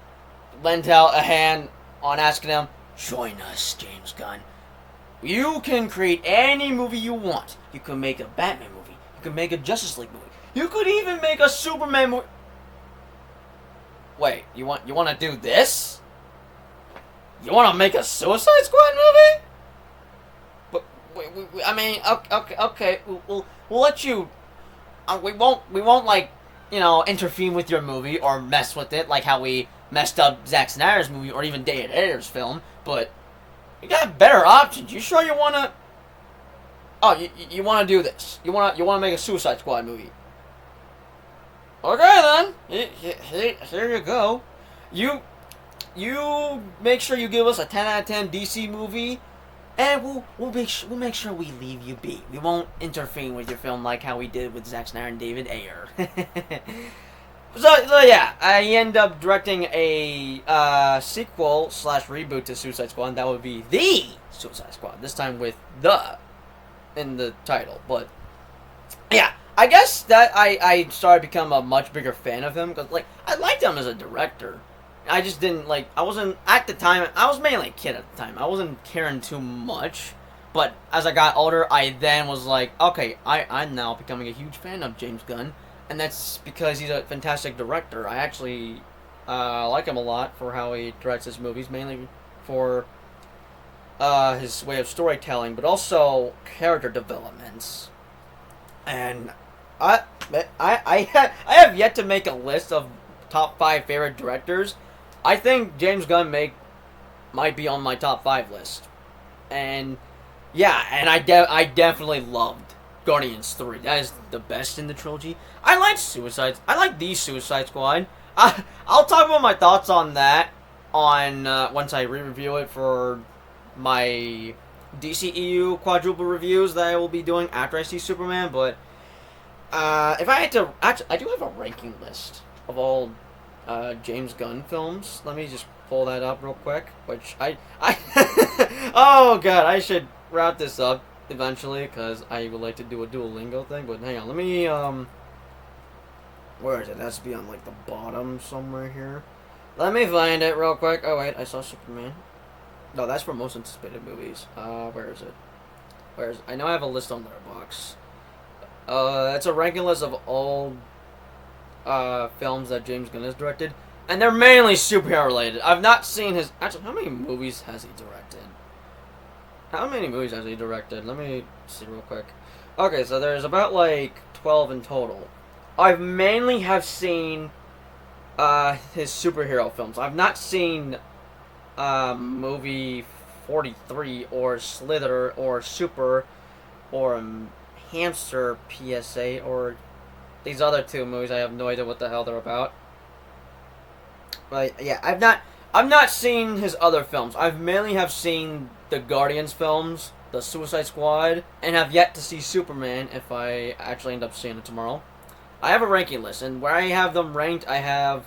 lent out a hand on asking him, join us, James Gunn. You can create any movie you want. You can make a Batman movie. You can make a Justice League movie. You could even make a Superman movie. Wait, you want to do this? You want to make a Suicide Squad movie? But I mean, okay, we'll let you. We won't like, intervene with your movie or mess with it like how we messed up Zack Snyder's movie or even David Ayer's film. But you got better options. You sure you wanna? Oh, you wanna do this? You wanna make a Suicide Squad movie? Okay then. Here you go. You make sure you give us a 10 out of 10 DC movie, and we'll make sure we leave you be. We won't interfere with your film like how we did with Zack Snyder and David Ayer. So yeah, I end up directing a sequel / reboot to Suicide Squad. And that would be the Suicide Squad. This time with the in the title. But yeah, I guess that I started to become a much bigger fan of him because I liked him as a director. I just didn't I wasn't, at the time, I was mainly a kid at the time. I wasn't caring too much. But as I got older, I then was like, okay, I'm now becoming a huge fan of James Gunn. And that's because he's a fantastic director. I actually like him a lot for how he directs his movies, mainly for his way of storytelling, but also character developments. And I have yet to make a list of top 5 favorite directors, I think James Gunn might be on my top 5 list. And yeah, and I definitely loved Guardians 3. That is the best in the trilogy. I like the Suicide Squad. I'll talk about my thoughts on that on once I re-review it for my DCEU quadruple reviews that I will be doing after I see Superman. But if I had to, actually, I do have a ranking list of all James Gunn films. Let me just pull that up real quick. Which I oh god, I should wrap this up eventually because I would like to do a Duolingo thing. But hang on, let me where is it? It has to be on like the bottom somewhere here. Let me find it real quick. Oh wait, I saw Superman. No, that's for most anticipated movies. Where is it? I know I have a list on Letterboxd. It's a ranking list of all films that James Gunn has directed, and they're mainly superhero related. I've not seen his. Actually, how many movies has he directed? Let me see real quick. Okay, so there's about like 12 in total. I've mainly have seen his superhero films. I've not seen movie 43 or Slither or Super or Hamster PSA or these other 2 movies. I have no idea what the hell they're about. But yeah, I've not seen his other films. I've mainly have seen the Guardians films, the Suicide Squad, and have yet to see Superman if I actually end up seeing it tomorrow. I have a ranking list, and where I have them ranked, I have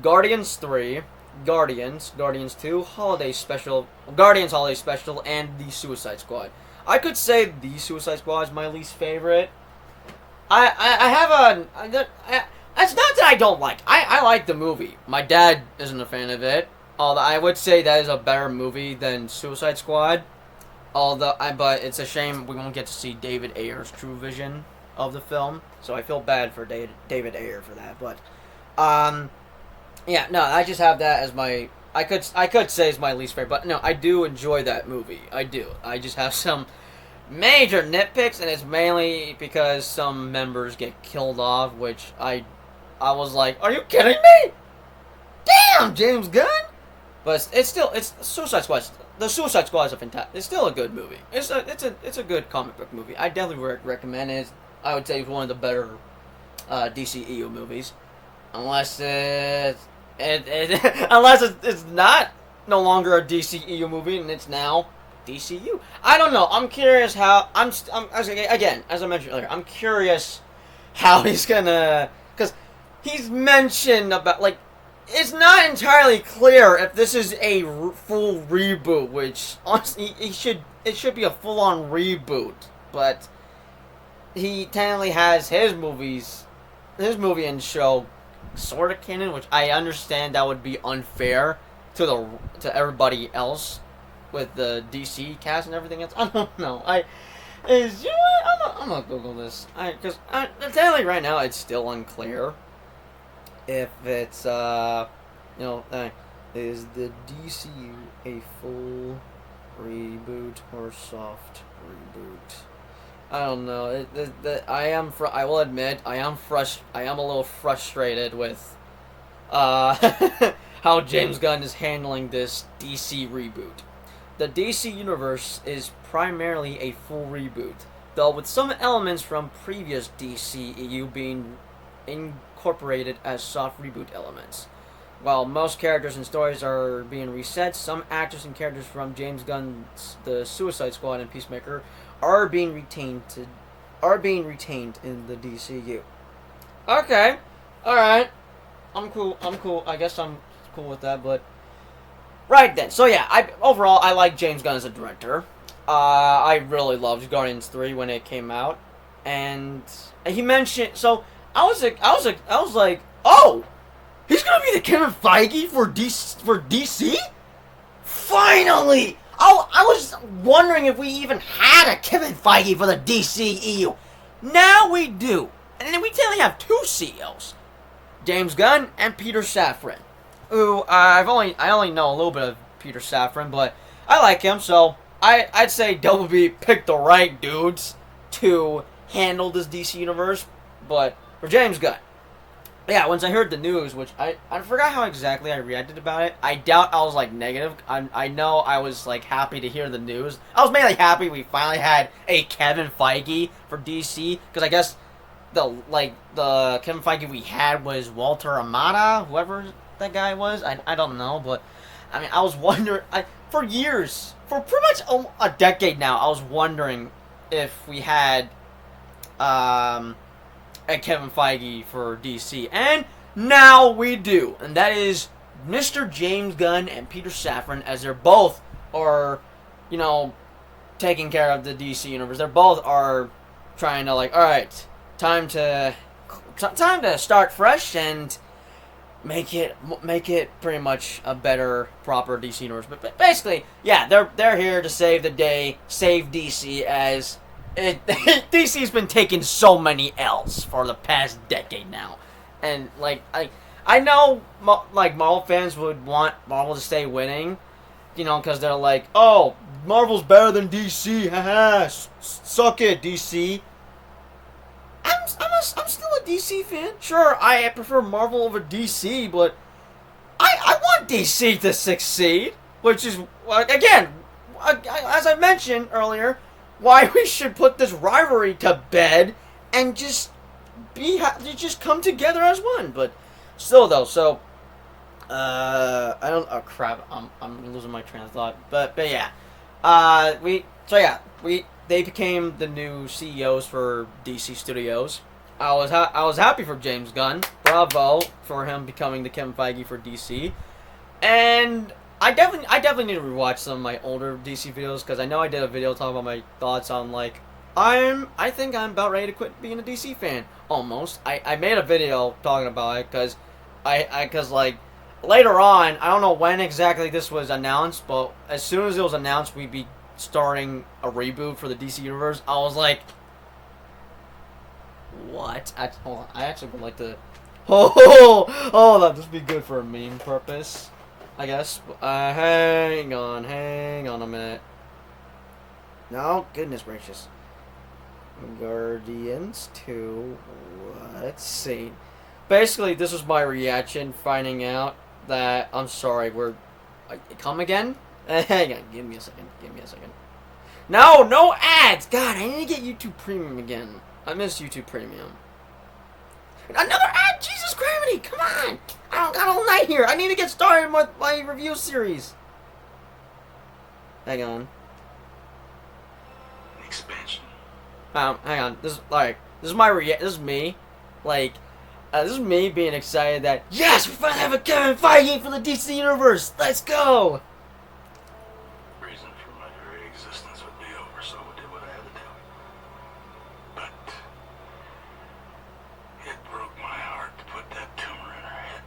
Guardians 3, Guardians 2, Holiday Special, Guardians Holiday Special, and the Suicide Squad. I could say the Suicide Squad is my least favorite. It's not that I don't like. I like the movie. My dad isn't a fan of it. Although I would say that is a better movie than Suicide Squad. But it's a shame we won't get to see David Ayer's true vision of the film. So I feel bad for David Ayer for that. But, yeah, no, I just have that as my. I could say it's my least favorite, but no, I do enjoy that movie. I do. I just have some major nitpicks, and it's mainly because some members get killed off, which I was like, are you kidding me? Damn, James Gunn! But it's Suicide Squad. The Suicide Squad is it's still a good movie. It's a good comic book movie. I definitely recommend it. I would say it's one of the better DCEU movies, unless it's not no longer a DCEU movie and it's now DCU. I don't know. I'm curious how again, as I mentioned earlier, I'm curious how he's gonna, because he's mentioned about, like, it's not entirely clear if this is a full reboot, which honestly it should be a full-on reboot, but he technically has his movie and show sort of canon, which I understand that would be unfair to everybody else with the DC cast and everything else. I don't know. I'm gonna Google this because technically right now it's still unclear if it's is the DCU a full reboot or soft reboot? I don't know. I will admit I am a little frustrated with how James Gunn is handling this DC reboot. The DC universe is primarily a full reboot, though with some elements from previous DCEU being incorporated as soft reboot elements. While most characters and stories are being reset, some actors and characters from James Gunn's The Suicide Squad and Peacemaker are being retained in the DCU. Okay, all right, I'm cool. I guess I'm cool with that. But right then, so yeah, overall I like James Gunn as a director. I really loved Guardians 3 when it came out, and he mentioned. So I was like, oh, he's gonna be the Kevin Feige for DC. Finally! I was wondering if we even had a Kevin Feige for the DCEU. Now we do. And then we technically have 2 CEOs. James Gunn and Peter Safran. Who, I only know a little bit of Peter Safran, but I like him, so I'd say WB picked the right dudes to handle this DC universe. But for James Gunn, yeah, once I heard the news, which I forgot how exactly I reacted about it. I doubt I was like negative. I know I was like happy to hear the news. I was mainly happy we finally had a Kevin Feige for DC, because I guess the Kevin Feige we had was Walter Amada, whoever that guy was. I don't know, but I mean I was wondering for years, for pretty much a decade now, I was wondering if we had at Kevin Feige for DC, and now we do, and that is Mr. James Gunn and Peter Safran, as they're both are, you know, taking care of the DC universe. They're both are trying to like, all right, time to start fresh and make it pretty much a better, proper DC universe. But basically, yeah, they're here to save the day, save DC as. DC's been taking so many L's for the past decade now, and like I know like Marvel fans would want Marvel to stay winning, you know, because they're like, oh, Marvel's better than DC, haha, suck it DC. I'm still a DC fan. Sure, I prefer Marvel over DC, but I want DC to succeed, which is again, as I mentioned earlier, why we should put this rivalry to bed and just come together as one. But still though, so I don't. Oh crap! I'm losing my train of thought. But yeah, they became the new CEOs for DC Studios. I was happy for James Gunn. Bravo for him becoming the Kevin Feige for DC, and I definitely need to rewatch some of my older DC videos, because I know I did a video talking about my thoughts on like I think I'm about ready to quit being a DC fan almost. I made a video talking about it because because like later on, I don't know when exactly this was announced, but as soon as it was announced we'd be starting a reboot for the DC universe, I was like, what? Hold on, I actually would like to. Hold on, this would be good for a meme purpose, I guess. Hang on a minute. No, goodness gracious. Guardians 2. Let's see. Basically, this was my reaction finding out that I'm sorry. Come again? Hang on, give me a second. No ads. God, I need to get YouTube Premium again. I miss YouTube Premium. Another ad? Jesus Christ! Come on! I don't got all night here. I need to get started with my review series. Hang on. Expansion. Hang on. This is me. This is me being excited that yes, we finally have a Kevin Feige for the DC universe. Let's go. Reason for my very existence would be over, so I did what I had to do. But it broke my heart to put that tumor in her head.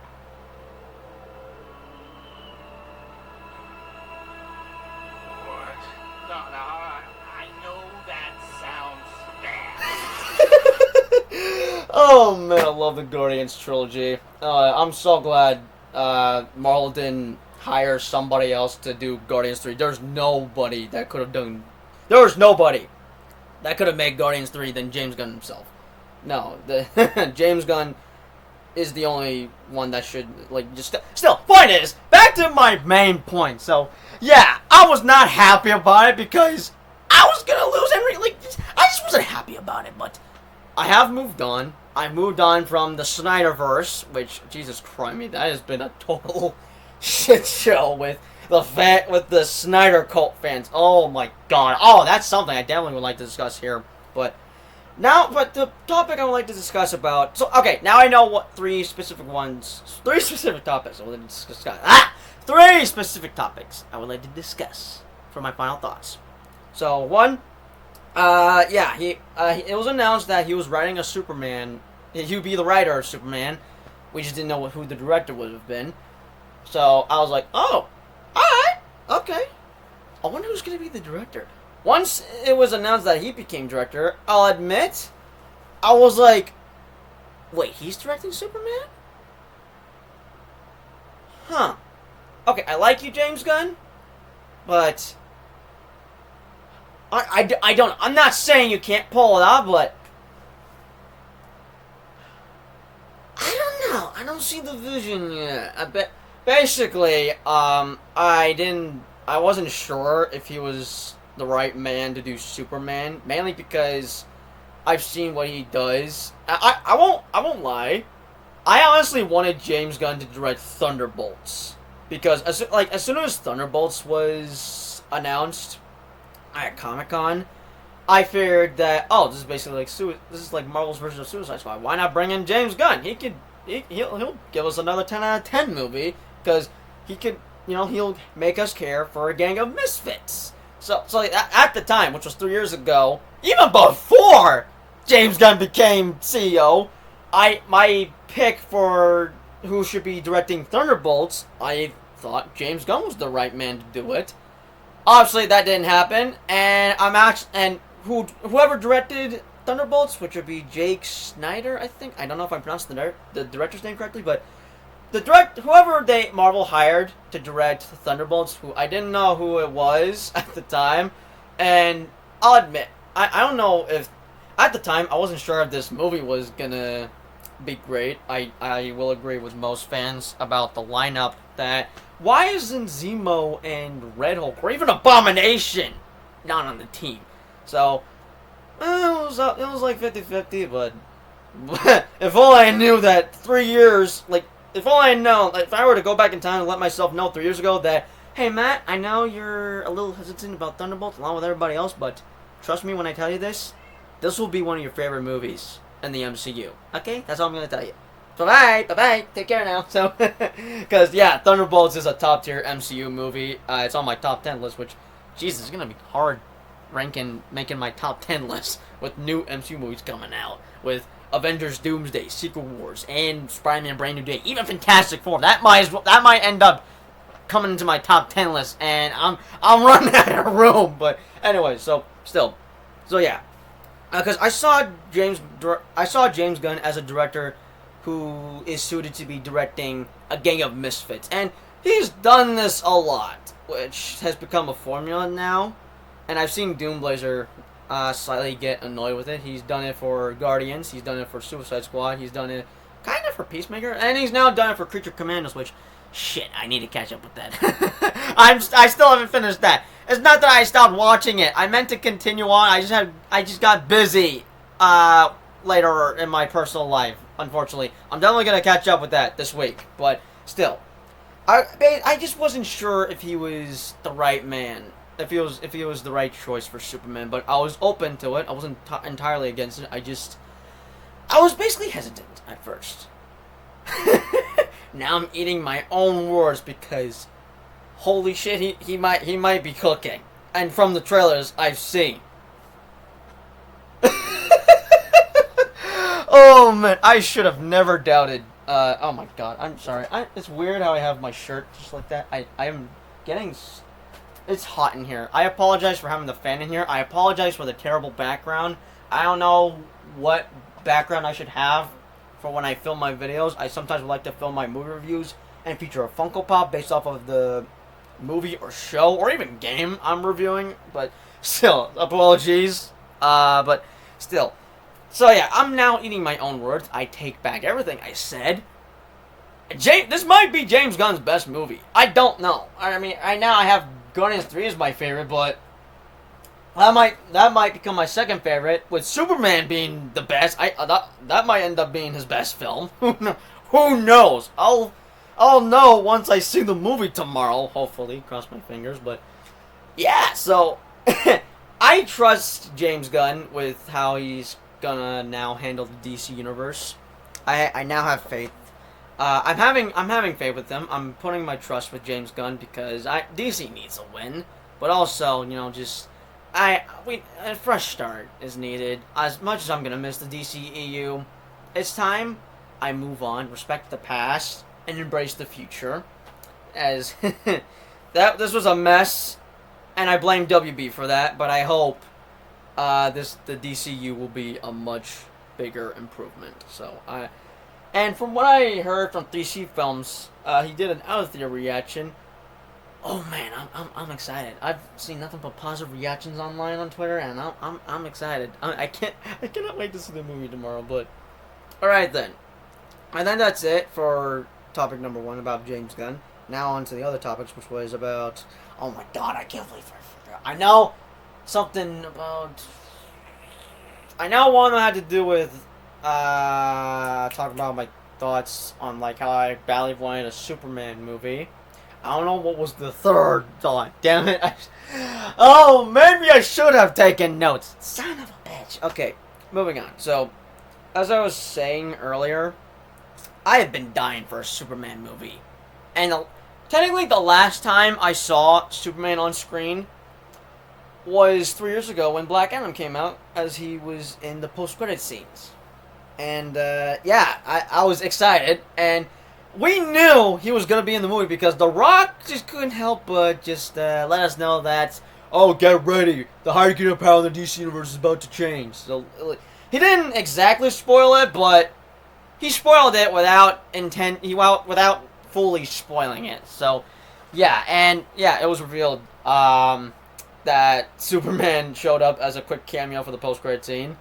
What? No, I know that sounds bad. Oh man, I love the Guardians trilogy. I'm so glad Marvel didn't hire somebody else to do Guardians 3. There's nobody that could have made Guardians 3 than James Gunn himself. No, James Gunn is the only one that should still. Point is, back to my main point. So yeah, I was not happy about it because I was gonna lose every I just wasn't happy about it, but I have moved on. I moved on from the Snyderverse, which, Jesus Christ, that has been a total shit show with the Snyder cult fans. Oh my God. Oh, that's something I definitely would like to discuss here. But the topic I would like to discuss about. So, okay, now I know what three specific topics I would like to discuss. 3 specific topics I would like to discuss for my final thoughts. So, one. It was announced that he was writing a Superman. He would be the writer of Superman. We just didn't know who the director would have been. So I was like, oh, alright, okay. I wonder who's going to be the director. Once it was announced that he became director, I'll admit, I was like, wait, he's directing Superman? Huh. Okay, I like you, James Gunn, but I'm not saying you can't pull it off, but I don't I don't see the vision yet. Basically, I wasn't sure if he was the right man to do Superman, mainly because I've seen what he does. I won't lie. I honestly wanted James Gunn to direct Thunderbolts because as soon as Thunderbolts was announced at Comic-Con, I figured that this is basically this is like Marvel's version of Suicide Squad. Why not bring in James Gunn? He'll give us another 10 out of 10 movie because he'll make us care for a gang of misfits. So at the time, which was 3 years ago, even before James Gunn became CEO, my pick for who should be directing Thunderbolts, I thought James Gunn was the right man to do it. Obviously, that didn't happen, and whoever directed Thunderbolts, which would be Jake Snyder, I think. I don't know if I pronounced the director's name correctly, but whoever Marvel hired to direct Thunderbolts, who I didn't know who it was at the time, and I'll admit, I don't know if at the time I wasn't sure if this movie was gonna be great. I will agree with most fans about the lineup that why isn't Zemo and Red Hulk or even Abomination not on the team? So it was like 50-50, but if only I knew that 3 years, if only I know, if I were to go back in time and let myself know 3 years ago that, hey Matt, I know you're a little hesitant about Thunderbolts along with everybody else, but trust me when I tell you this will be one of your favorite movies in the MCU. Okay? That's all I'm going to tell you. Bye-bye. Take care now. So, because, yeah, Thunderbolts is a top-tier MCU movie. It's on my top 10 list, which, Jesus, it's going to be hard making my top 10 list with new MCU movies coming out. With Avengers Doomsday, Secret Wars, and Spider-Man Brand New Day. Even Fantastic Four. That might end up coming into my top 10 list, and I'm running out of room. But, anyway, so yeah. Because I saw James Gunn as a director who is suited to be directing a gang of misfits, and he's done this a lot, which has become a formula now. And I've seen Doomblazer slightly get annoyed with it. He's done it for Guardians, he's done it for Suicide Squad, he's done it kind of for Peacemaker, and he's now done it for Creature Commandos. Which, shit, I need to catch up with that. I still haven't finished that. It's not that I stopped watching it. I meant to continue on. I just got busy later in my personal life. Unfortunately, I'm definitely gonna catch up with that this week. But still, I just wasn't sure if he was the right man, if he was the right choice for Superman. But I was open to it. I wasn't entirely against it. I was basically hesitant at first. Now I'm eating my own words because, holy shit, he might be cooking. And from the trailers I've seen. Oh man, I should have never doubted. Oh my god, I'm sorry. It's weird how I have my shirt just like that. I am getting. It's hot in here. I apologize for having the fan in here. I apologize for the terrible background. I don't know what background I should have for when I film my videos. I sometimes would like to film my movie reviews and feature a Funko Pop based off of the movie or show or even game I'm reviewing. But still, apologies. But still. So yeah, I'm now eating my own words. I take back everything I said. This might be James Gunn's best movie. I don't know. I mean, right now I have Guardians 3 as my favorite, but that might become my second favorite, with Superman being the best. That might end up being his best film. Who knows? I'll know once I see the movie tomorrow. Hopefully, cross my fingers. But yeah, so I trust James Gunn with how he's gonna now handle the DC universe. I now have faith. I'm having faith with him. I'm putting my trust with James Gunn because DC needs a win, but also a fresh start is needed. As much as I'm gonna miss the DCEU, it's time I move on, respect the past, and embrace the future. As this was a mess, and I blame WB for that. But I hope the DCU will be a much bigger improvement. So and from what I heard from 3C Films, he did an out of theater reaction. Oh man, I'm excited. I've seen nothing but positive reactions online on Twitter, and I'm excited. I cannot wait to see the movie tomorrow. But all right then. And then that's it for topic number 1 about James Gunn. Now on to the other topics, which was about... Oh my god, I can't believe I forgot. I know something about... I know one had to do with... talking about my thoughts on, like, how I badly wanted a Superman movie. I don't know what was the third thought. Damn it. Oh, maybe I should have taken notes. Son of a bitch. Okay, moving on. So, as I was saying earlier, I have been dying for a Superman movie. And technically the last time I saw Superman on screen was 3 years ago when Black Adam came out, as he was in the post-credit scenes. And, yeah, I was excited, and we knew he was going to be in the movie because The Rock just couldn't help but just let us know that, oh, get ready, the hierarchy of power in the DC universe is about to change. So, he didn't exactly spoil it, but he spoiled it without without fully spoiling it. So, yeah, and, yeah, it was revealed, that Superman showed up as a quick cameo for the post-credit scene.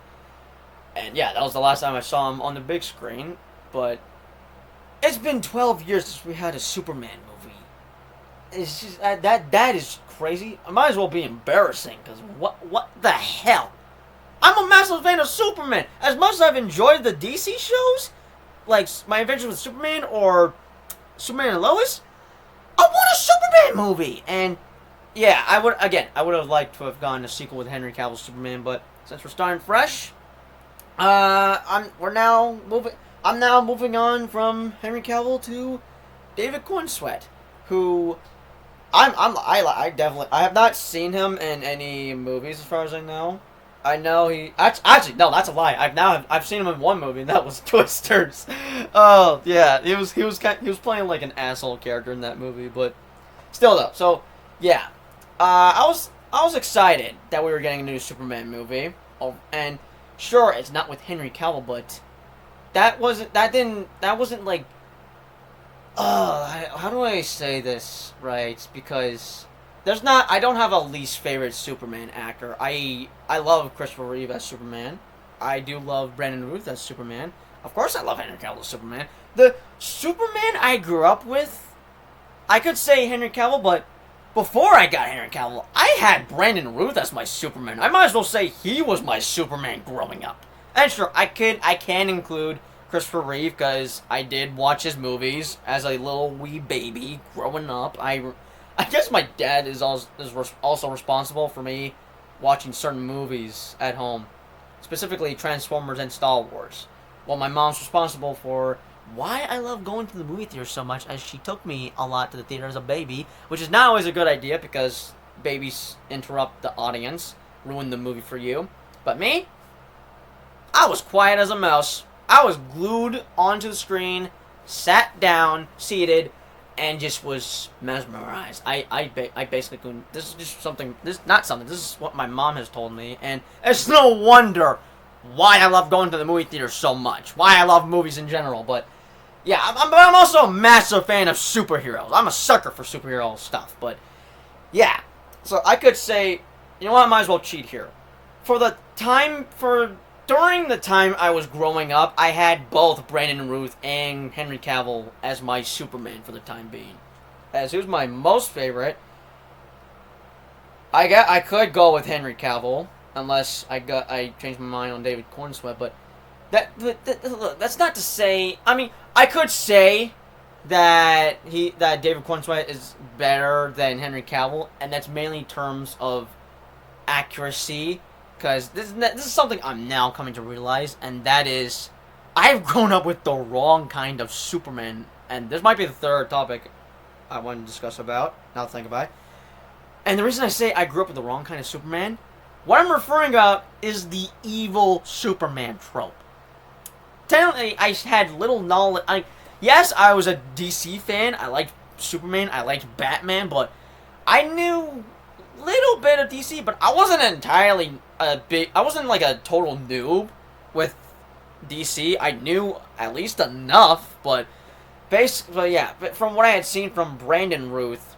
And yeah, that was the last time I saw him on the big screen. But it's been 12 years since we had a Superman movie. It's just that is crazy. It might as well be embarrassing, because what the hell? I'm a massive fan of Superman. As much as I've enjoyed the DC shows, like My Adventures with Superman or Superman and Lois, I want a Superman movie. And yeah, I would have liked to have gotten a sequel with Henry Cavill's Superman, but since we're starting fresh, I'm now moving on from Henry Cavill to David Cornsweet, who I have not seen him in any movies as far as I know. I know he actually no, that's a lie. I've seen him in one movie, and that was Twisters. Oh yeah, he was playing like an asshole character in that movie, but still though. So yeah. I was excited that we were getting a new Superman movie, and sure, it's not with Henry Cavill, but that wasn't like, how do I say this right? Because I don't have a least favorite Superman actor. I love Christopher Reeve as Superman. I do love Brandon Routh as Superman. Of course, I love Henry Cavill as Superman. The Superman I grew up with, I could say Henry Cavill, but before I got Henry Cavill, I had Brandon Routh as my Superman. I might as well say he was my Superman growing up. And sure, I can include Christopher Reeve because I did watch his movies as a little wee baby growing up. I guess my dad is also responsible for me watching certain movies at home, specifically Transformers and Star Wars. Well, my mom's responsible for why I love going to the movie theater so much, as she took me a lot to the theater as a baby, which is not always a good idea because babies interrupt the audience, ruin the movie for you. But me, I was quiet as a mouse. I was glued onto the screen, sat down, seated, and just was mesmerized. I basically couldn't. This is just something. This is what my mom has told me, and it's no wonder why I love going to the movie theater so much. Why I love movies in general, but yeah, I'm also a massive fan of superheroes. I'm a sucker for superhero stuff, but yeah. So I could say, you know what, I might as well cheat here. During the time I was growing up, I had both Brandon Routh and Henry Cavill as my Superman for the time being. As who's my most favorite, I could go with Henry Cavill, unless I changed my mind on David Cornsweet, but that's not to say. I mean, I could say that David Cornsweet is better than Henry Cavill, and that's mainly in terms of accuracy, because this is something I'm now coming to realize, and that is, I've grown up with the wrong kind of Superman, and this might be the third topic I want to discuss about. Now think about it. And the reason I say I grew up with the wrong kind of Superman, what I'm referring about is the evil Superman trope. Technically, I had little knowledge. Yes, I was a DC fan. I liked Superman. I liked Batman, but I knew little bit of DC. But I wasn't entirely I wasn't like a total noob with DC. I knew at least enough, but basically, yeah. But from what I had seen from Brandon Routh,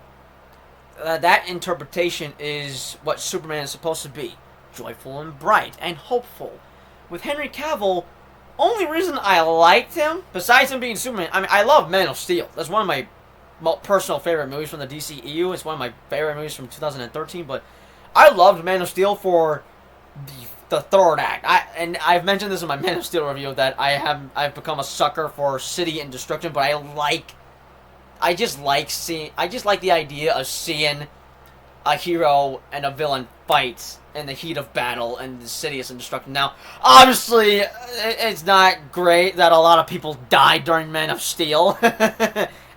that interpretation is what Superman is supposed to be: joyful and bright and hopeful. With Henry Cavill, only reason I liked him, besides him being Superman, I mean, I love Man of Steel. That's one of my personal favorite movies from the DCEU. It's one of my favorite movies from 2013. But I loved Man of Steel for the third act. I've mentioned this in my Man of Steel review that I've become a sucker for City and Destruction. But I just like the idea of seeing a hero and a villain fight in the heat of battle and the City is in destruction. Now, obviously, it's not great that a lot of people died during Man of Steel.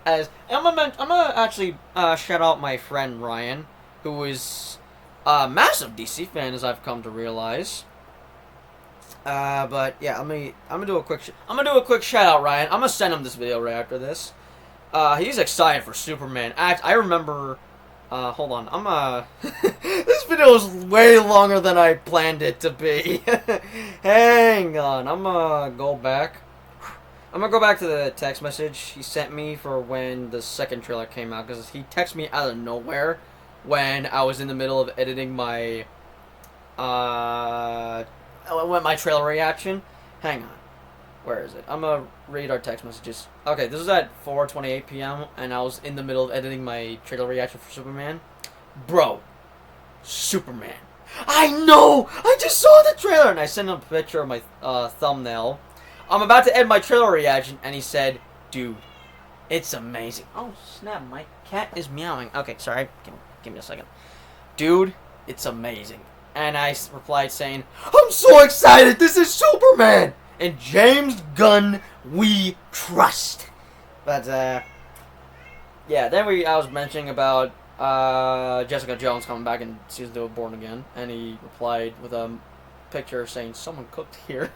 As I'm gonna actually shout out my friend Ryan, who is a massive DC fan, as I've come to realize. But yeah, I'm gonna do a quick shout out, Ryan. I'm gonna send him this video right after this. He's excited for Superman. I remember. Hold on. This video is way longer than I planned it to be. Hang on. I'm gonna go back. I'm gonna go back to the text message he sent me for when the second trailer came out, because he texted me out of nowhere when I was in the middle of editing my trailer reaction. Hang on. Where is it? I'm gonna read our text messages. Okay, this is at 4:28 p.m. and I was in the middle of editing my trailer reaction for Superman. Bro, Superman. I know! I just saw the trailer! And I sent him a picture of my thumbnail. I'm about to end my trailer reaction, and he said, dude, it's amazing. Oh, snap, my cat is meowing. Okay, sorry, give me a second. Dude, it's amazing. And I replied saying, I'm so excited! This is Superman! And James Gunn, we trust. But, yeah, then I was mentioning about Jessica Jones coming back in season 2 of Born Again, and he replied with a picture saying, someone cooked here.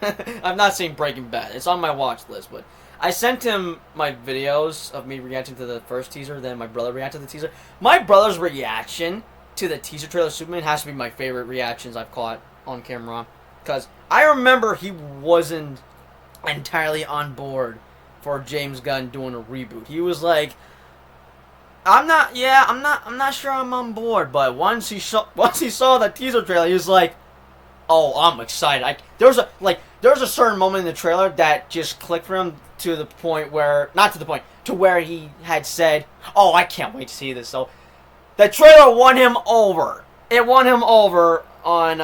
I've not seen Breaking Bad. It's on my watch list, but I sent him my videos of me reacting to the first teaser, then my brother reacted to the teaser. My brother's reaction to the teaser trailer of Superman has to be my favorite reactions I've caught on camera. Because I remember he wasn't entirely on board for James Gunn doing a reboot. He was like, I'm not sure I'm on board. But once he saw the teaser trailer, he was like, oh, I'm excited. There's a certain moment in the trailer that just clicked for him to the point where, to where he had said, oh, I can't wait to see this. So the trailer won him over. It won him over on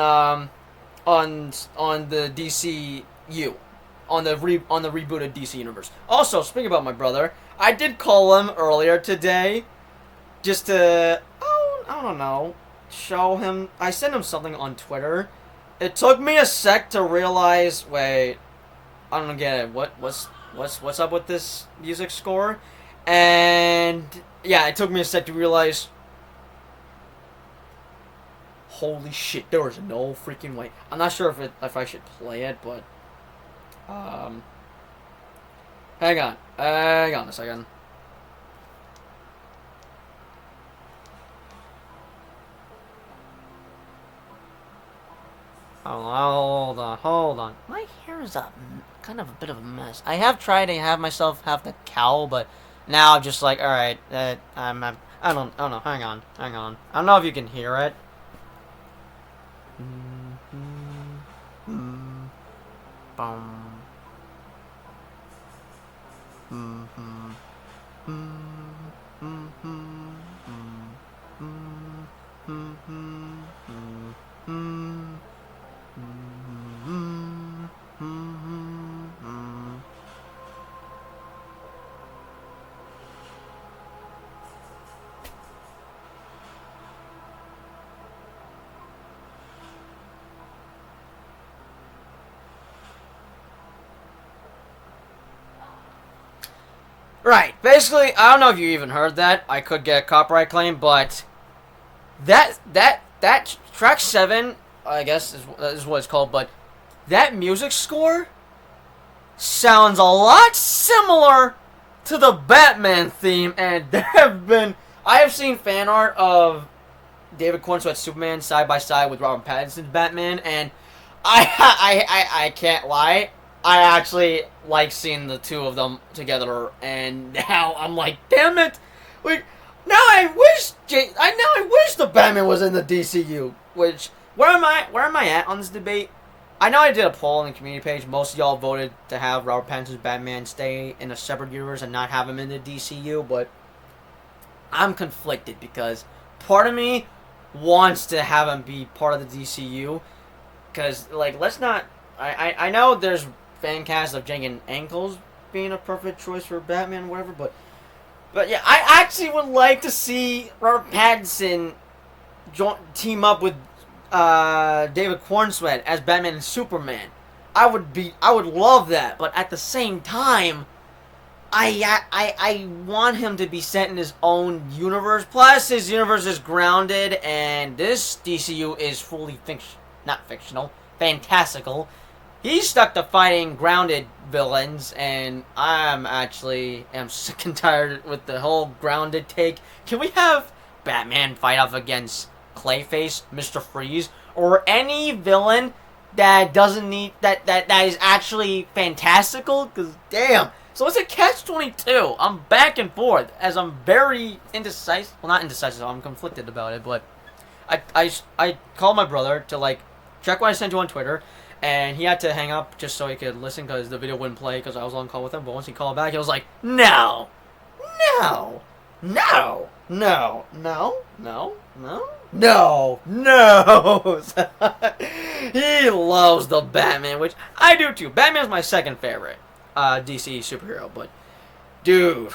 the DCU, on the rebooted DC universe. Also, speaking about my brother, I did call him earlier today, just to I don't know, show him. I sent him something on Twitter. It took me a sec to realize. Wait, I don't get it. What's up with this music score? And yeah, it took me a sec to realize. Holy shit, there was no freaking way. I'm not sure if I should play it, but hang on a second. Hold on. My hair is kind of a bit of a mess. I have tried to have myself have the cowl, but now I'm just like, all right, I don't know. Hang on. I don't know if you can hear it. Right. Basically, I don't know if you even heard that. I could get a copyright claim, but that track 7, I guess is what it's called, but that music score sounds a lot similar to the Batman theme, and I have seen fan art of David Cornsweet's Superman side by side with Robert Pattinson's Batman, and I can't lie. I actually like seeing the two of them together, and now I'm like, damn it! Now I wish the Batman was in the DCU. Which where am I at on this debate? I know I did a poll on the community page. Most of y'all voted to have Robert Pattinson's Batman stay in a separate universe and not have him in the DCU, but I'm conflicted because part of me wants to have him be part of the DCU. Because, like, let's not... I know there's fan casts of Jensen Ackles being a perfect choice for Batman or whatever, but yeah, I actually would like to see Robert Pattinson team up with David Cornsweet as Batman and Superman. I would love that, but at the same time, I want him to be set in his own universe. Plus, his universe is grounded, and this DCU is fully not fictional, fantastical. He's stuck to fighting grounded villains, and I'm sick and tired with the whole grounded take. Can we have Batman fight off against Clayface, Mr. Freeze, or any villain that doesn't need that is actually fantastical? Because damn. So it's a catch-22. I'm back and forth as I'm very indecisive. Well, not indecisive. I'm conflicted about it. But I called my brother to like check what I sent you on Twitter, and he had to hang up just so he could listen because the video wouldn't play because I was on call with him. But once he called back, he was like, "No, no, no, no, no, no, no." No, no. He loves the Batman, which I do too. Batman's my second favorite DC superhero, but dude,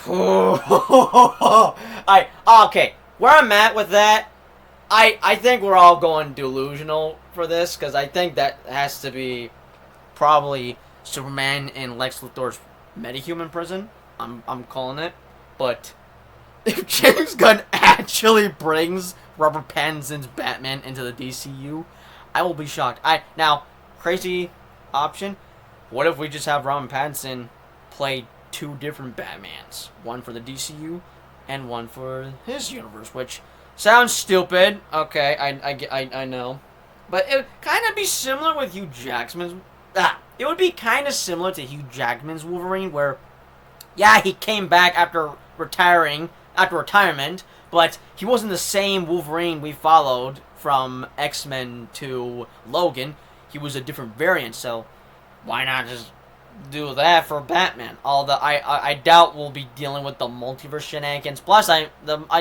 okay. Where I'm at with that, I think we're all going delusional for this because I think that has to be probably Superman in Lex Luthor's metahuman prison. I'm calling it, but if James Gunn actually brings Robert Pattinson's Batman into the DCU, I will be shocked. Now, crazy option. What if we just have Robert Pattinson play two different Batmans? One for the DCU and one for his universe, which sounds stupid. Okay, I know. But it would kind of be similar with Hugh Jackman's... it would be kind of similar to Hugh Jackman's Wolverine, where, yeah, he came back after retirement, but he wasn't the same Wolverine we followed from X-Men to Logan. He was a different variant, so why not just do that for Batman? Although I doubt we'll be dealing with the multiverse shenanigans. Plus, I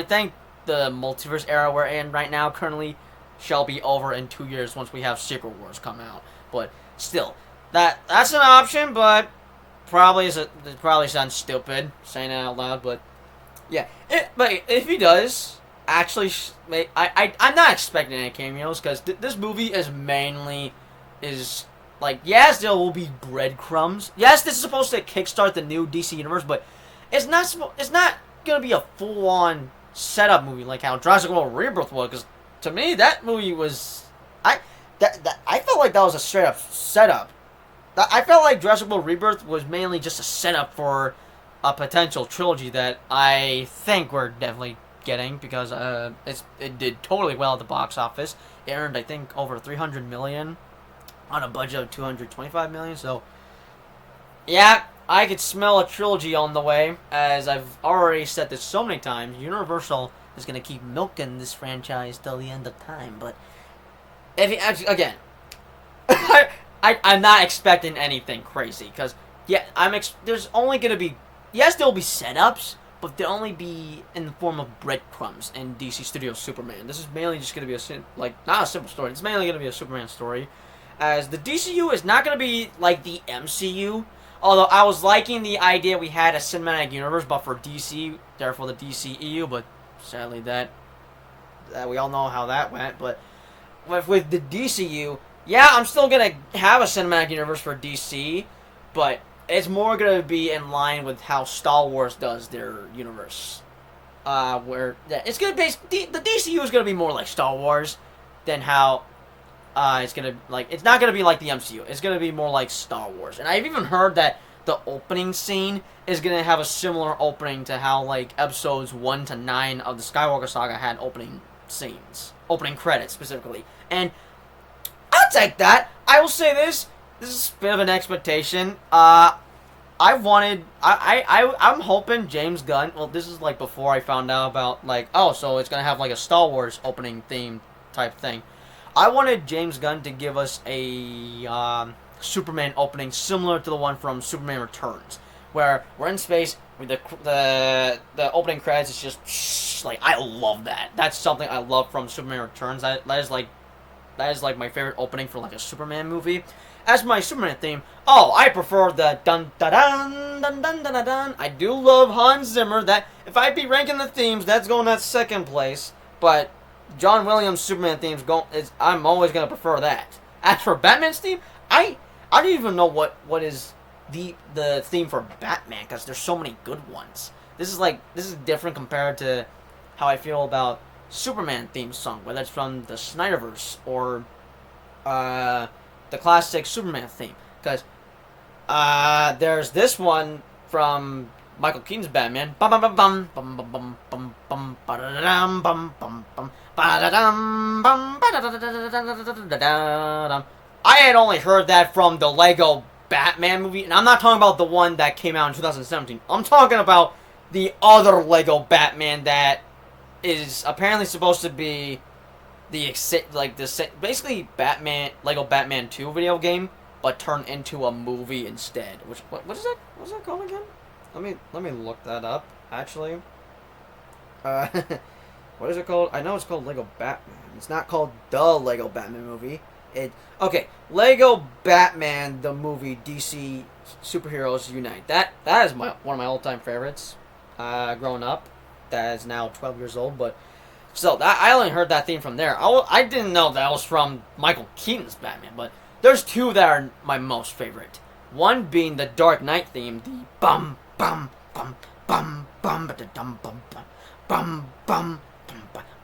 think the multiverse era we're in right now currently shall be over in 2 years once we have Secret Wars come out. But still, that's an option, but it probably sounds stupid saying it out loud, but yeah. But if he does, actually, I'm not expecting any cameos because this movie is like, yes, there will be breadcrumbs. Yes, this is supposed to kickstart the new DC universe, but it's not gonna be a full-on setup movie like how Jurassic World Rebirth was. Because to me, that movie was I felt like that was a straight up setup. I felt like Jurassic World Rebirth was mainly just a setup for a potential trilogy that I think we're definitely getting because it did totally well at the box office. It earned, I think, over $300 million on a budget of $225 million. So, yeah, I could smell a trilogy on the way. As I've already said this so many times, Universal is going to keep milking this franchise till the end of time. But if you actually, again, I'm not expecting anything crazy because yeah, there's only going to be, yes, there'll be setups, but they'll only be in the form of breadcrumbs in DC Studios Superman. This is mainly just going to be not a simple story. It's mainly going to be a Superman story. As the DCU is not going to be like the MCU. Although I was liking the idea we had a cinematic universe, but for DC, therefore the DCEU. But sadly, that we all know how that went. But with the DCU, yeah, I'm still going to have a cinematic universe for DC, but it's more going to be in line with how Star Wars does their universe. It's going to be the DCU is going to be more like Star Wars than how it's going to it's not going to be like the MCU. It's going to be more like Star Wars. And I've even heard that the opening scene is going to have a similar opening to how episodes 1 to 9 of the Skywalker saga had opening scenes, opening credits specifically. And I'll take that. I will say this is a bit of an expectation. I'm hoping James Gunn, well, this is before I found out about so it's going to have a Star Wars opening theme type thing. I wanted James Gunn to give us a Superman opening similar to the one from Superman Returns, where we're in space with the opening credits is just like, I love that. That's something I love from Superman Returns. That is like my favorite opening for like a Superman movie. As my Superman theme, I prefer the dun da dun dun dun dun dun dun. I do love Hans Zimmer. That if I'd be ranking the themes, that's going at second place. But John Williams' Superman themes I'm always gonna prefer that. As for Batman's theme, I don't even know what is the theme for Batman, because there's so many good ones. This is different compared to how I feel about Superman theme song, whether it's from the Snyderverse or the classic Superman theme, because there's this one from Michael Keaton's Batman. Bum bum bum bum bum bum bum bum ba-da-dum bum bum bum ba-da-dum bum ba-da-da-da-da-da-da-da-da-dum. I had only heard that from the Lego Batman movie, and I'm not talking about the one that came out in 2017. I'm talking about the other Lego Batman that is apparently supposed to be basically Lego Batman 2 video game, but turned into a movie instead. What is that? What's that called again? Let me look that up. Actually, what is it called? I know it's called Lego Batman. It's not called the Lego Batman movie. Lego Batman the movie, DC Superheroes Unite. That is one of my all-time favorites. Growing up, that is now 12 years old, but. So, I only heard that theme from there. I didn't know that was from Michael Keaton's Batman, but there's two that are my most favorite. One being the Dark Knight theme, the bum bum bum bum bum ba dum bum bum bum bum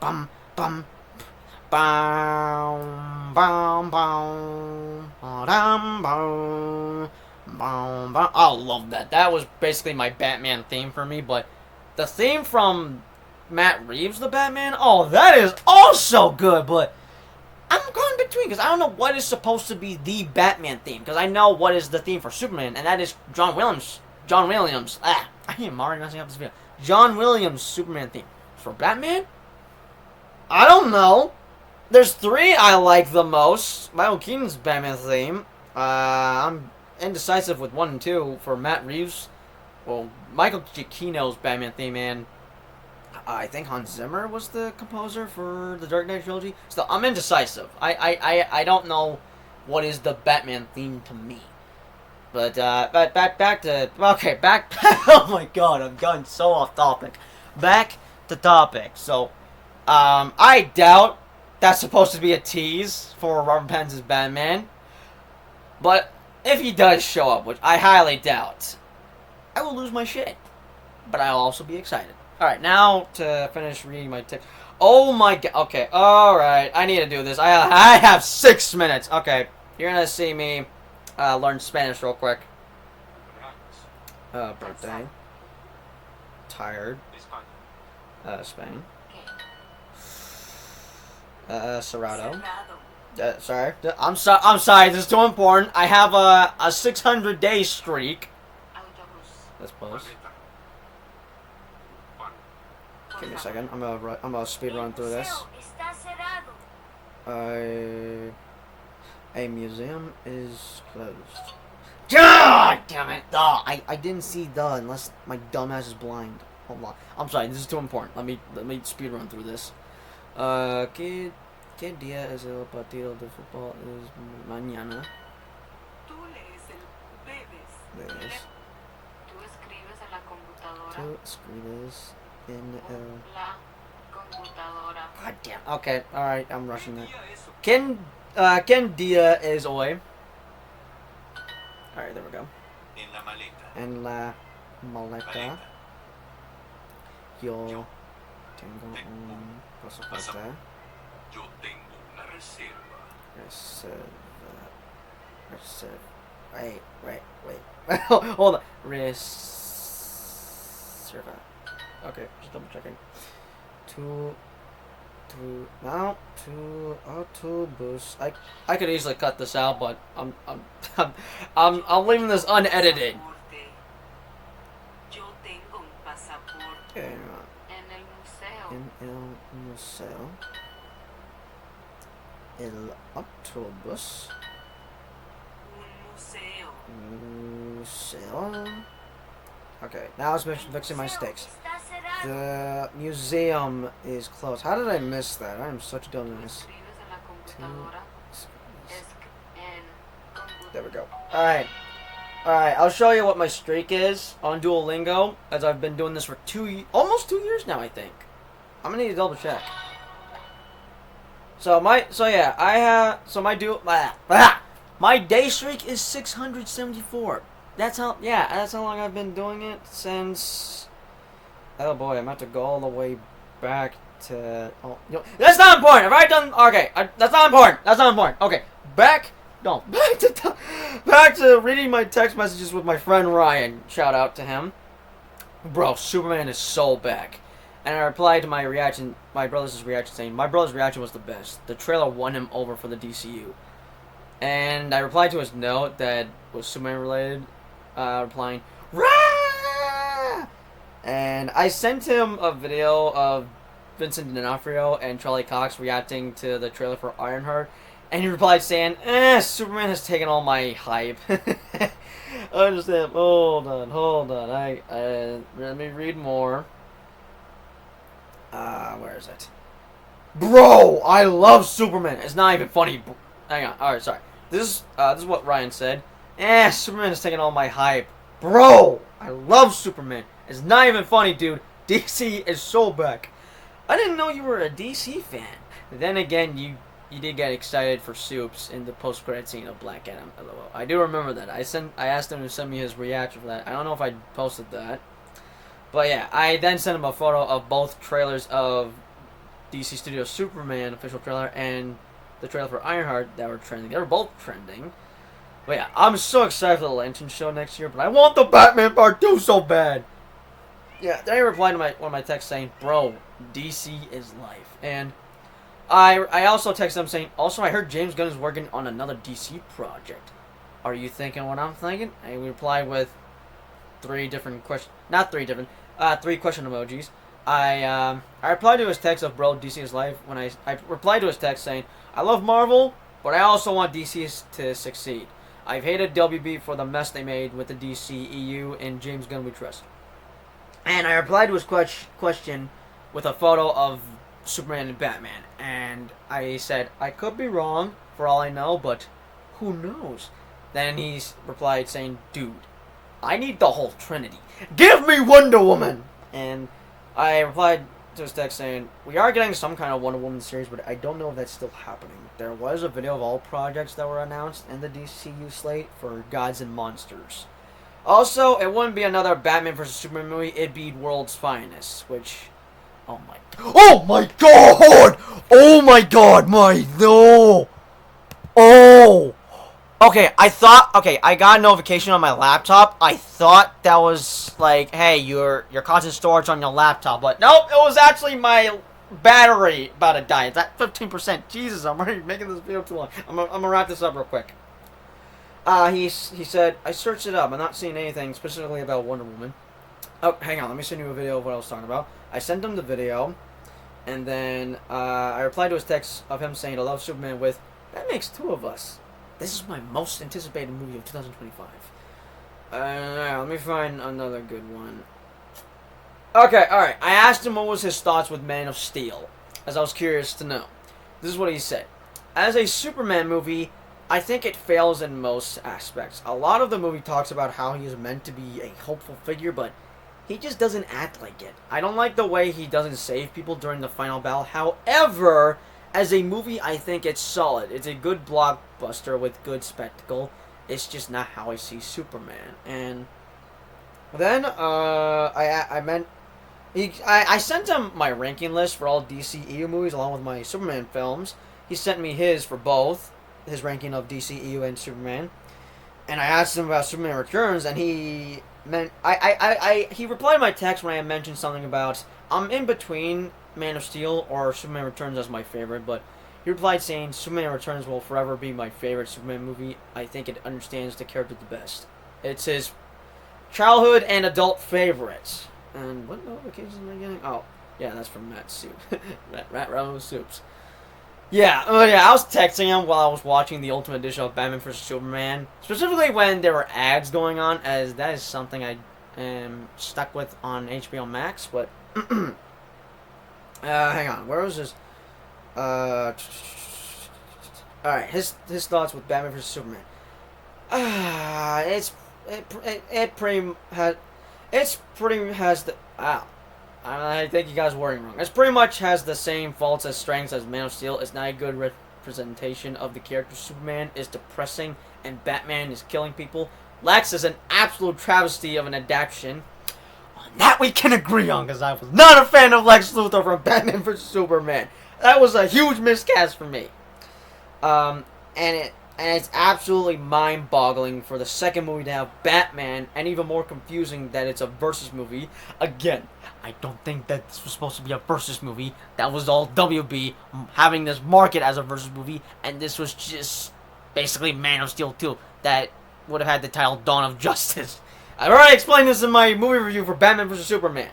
bum bum bum bum bum bum. I love that. That was basically my Batman theme for me, but the theme from Matt Reeves, the Batman, that is also good, but I'm going between, because I don't know what is supposed to be the Batman theme, because I know what is the theme for Superman, and that is John Williams, I am already messing up this video, John Williams' Superman theme. For Batman, I don't know. There's three I like the most. Michael Keaton's Batman theme, I'm indecisive with 1 and 2. For Matt Reeves, well, Michael Giacchino's Batman theme, and I think Hans Zimmer was the composer for the Dark Knight trilogy. So I'm indecisive. I don't know what is the Batman theme to me. But back to oh my god, I'm going so off topic. Back to topic. So I doubt that's supposed to be a tease for Robert Pattinson's Batman. But if he does show up, which I highly doubt, I will lose my shit. But I'll also be excited. Alright, now to finish reading my text. Oh my god. Okay, alright. I need to do this. I have 6 minutes. Okay, you're gonna see me learn Spanish real quick. Birthday. Tired. Spain. Cerrado. Sorry. I'm sorry. This is too important. I have a 600-day streak. Let's pause. Give me a second. I'm gonna speed run through this. A museum is closed. God damn it! I didn't see unless my dumbass is blind. Hold on. I'm sorry. This is too important. Let me speed run through this. ¿Qué día es el partido de fútbol? Es mañana. Lees. Tú escribes en la computadora. God damn. Okay, alright, I'm rushing that. ¿Qué día es hoy? Alright, there we go. En la maleta. Yo tengo un pasaporte. Yo tengo una reserva. Wait. Hold on. Reserva. Okay, just double checking. To autobus. I could easily cut this out, but I'm leaving this unedited. Okay. En el museo. El autobus. Museo. Okay, now I was fixing my sticks. The museum is closed. How did I miss that? I am such a dumbass. There we go. Alright. Alright, I'll show you what my streak is on Duolingo, as I've been doing this for almost 2 years now, I think. I'm gonna need to double check. My day streak is 674. That's how long I've been doing it since. Oh boy, I'm about to go all the way back to. Oh, that's not important. Have I done? Okay, that's not important. That's not important. Okay, back to reading my text messages with my friend Ryan. Shout out to him, bro. Superman is so back. And I replied to my brother's reaction, saying my brother's reaction was the best. The trailer won him over for the DCU. And I replied to his note that was Superman related, replying, "Rah!" And I sent him a video of Vincent D'Onofrio and Charlie Cox reacting to the trailer for Ironheart, and he replied saying, Superman has taken all my hype." I understand. Hold on. Let me read more. Where is it? Bro, I love Superman. It's not even funny. Hang on. Alright, sorry. This is what Ryan said. Superman is taking all my hype. Bro, I love Superman. It's not even funny, dude. DC is so back. I didn't know you were a DC fan. Then again, you did get excited for Supes in the post-credit scene of Black Adam. LOL. I do remember that. I asked him to send me his reaction for that. I don't know if I posted that. But yeah, I then sent him a photo of both trailers of DC Studios Superman official trailer and the trailer for Ironheart that were trending. They were both trending. But yeah, I'm so excited for the Lantern show next year, but I want the Batman Part 2 so bad. Yeah, then he replied to one of my texts saying, "Bro, DC is life." And I also texted him saying, "Also, I heard James Gunn is working on another DC project. Are you thinking what I'm thinking?" And he replied with three question emojis. I replied to his text of "Bro, DC is life" when I replied to his text saying, "I love Marvel, but I also want DC to succeed. I've hated WB for the mess they made with the DC EU and James Gunn we trust." And I replied to his question with a photo of Superman and Batman, and I said, "I could be wrong for all I know, but who knows?" Then he replied saying, "Dude, I need the whole Trinity. Give me Wonder Woman!" And I replied to his text saying, "We are getting some kind of Wonder Woman series, but I don't know if that's still happening. There was a video of all projects that were announced in the DCU slate for Gods and Monsters. Also, it wouldn't be another Batman vs. Superman movie, it'd be World's Finest, which... Oh my god! Oh my god, no! Oh! Okay, I got a notification on my laptop. I thought that was like, hey, your constant storage on your laptop, but nope, it was actually my battery about to die. It's at 15%. Jesus, I'm already making this video too long. I'm gonna wrap this up real quick. He said, "I searched it up. I'm not seeing anything specifically about Wonder Woman." Oh, hang on, let me send you a video of what I was talking about. I sent him the video, and then I replied to his text of him saying, "I love Superman" with, "That makes two of us. This is my most anticipated movie of 2025. Let me find another good one. Okay, alright. I asked him what was his thoughts with Man of Steel, as I was curious to know. This is what he said. "As a Superman movie, I think it fails in most aspects. A lot of the movie talks about how he is meant to be a hopeful figure, but he just doesn't act like it. I don't like the way he doesn't save people during the final battle. However, as a movie, I think it's solid. It's a good blockbuster with good spectacle. It's just not how I see Superman." And then I sent him my ranking list for all DCEU movies along with my Superman films. He sent me his for both, his ranking of DCEU and Superman. And I asked him about Superman Returns, and he replied to my text when I mentioned something about I'm in between Man of Steel or Superman Returns as my favorite, but he replied saying Superman Returns will forever be my favorite Superman movie. I think it understands the character the best. It's his childhood and adult favorites. And what notifications am I getting? Oh, yeah, that's from Matt Soup. Matt Ramos Soups. Yeah, I was texting him while I was watching the Ultimate Edition of Batman vs Superman, specifically when there were ads going on, as that is something I am stuck with on HBO Max. But hang on, where was this? All right, his thoughts with Batman vs Superman. It pretty has the I think you guys were wording wrong. It pretty much has the same faults as strengths as Man of Steel. It's not a good representation of the character. Superman is depressing, and Batman is killing people. Lex is an absolute travesty of an adaptation. On that we can agree on, because I was not a fan of Lex Luthor from Batman vs Superman. That was a huge miscast for me. And it's absolutely mind-boggling for the second movie to have Batman, and even more confusing that it's a versus movie. Again, I don't think that this was supposed to be a versus movie. That was all WB having this market as a versus movie, and this was just basically Man of Steel 2 that would have had the title Dawn of Justice. I've already explained this in my movie review for Batman vs Superman.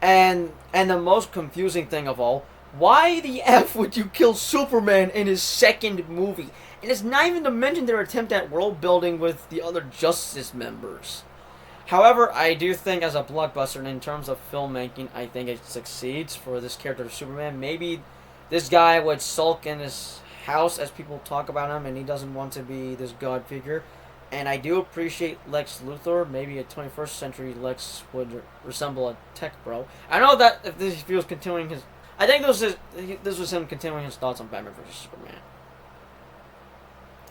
And the most confusing thing of all, why the F would you kill Superman in his second movie? And it's not even to mention their attempt at world building with the other Justice members. However, I do think as a blockbuster, and in terms of filmmaking, I think it succeeds for this character of Superman. Maybe this guy would sulk in his house as people talk about him, and he doesn't want to be this god figure. And I do appreciate Lex Luthor. Maybe a 21st century Lex would resemble a tech bro. I know that if he was continuing his... I think this was him continuing his thoughts on Batman vs Superman.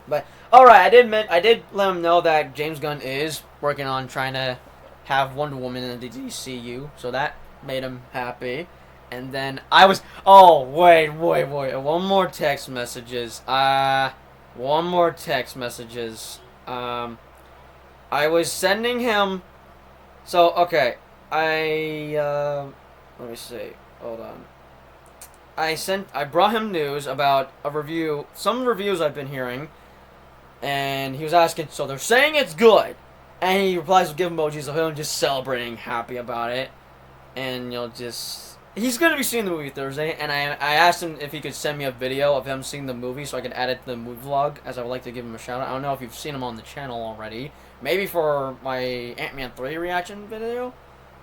But alright, I did let him know that James Gunn is working on trying to have Wonder Woman in the DCU, so that made him happy. And then I was wait, one more text messages. I was sending him. So okay, let me see. Hold on. I brought him news about a review, some reviews I've been hearing, and he was asking, so they're saying it's good, and he replies with give emojis of him just celebrating, happy about it, and he's gonna be seeing the movie Thursday, and I asked him if he could send me a video of him seeing the movie so I could add it to the movie vlog, as I would like to give him a shout out. I don't know if you've seen him on the channel already, maybe for my Ant-Man 3 reaction video.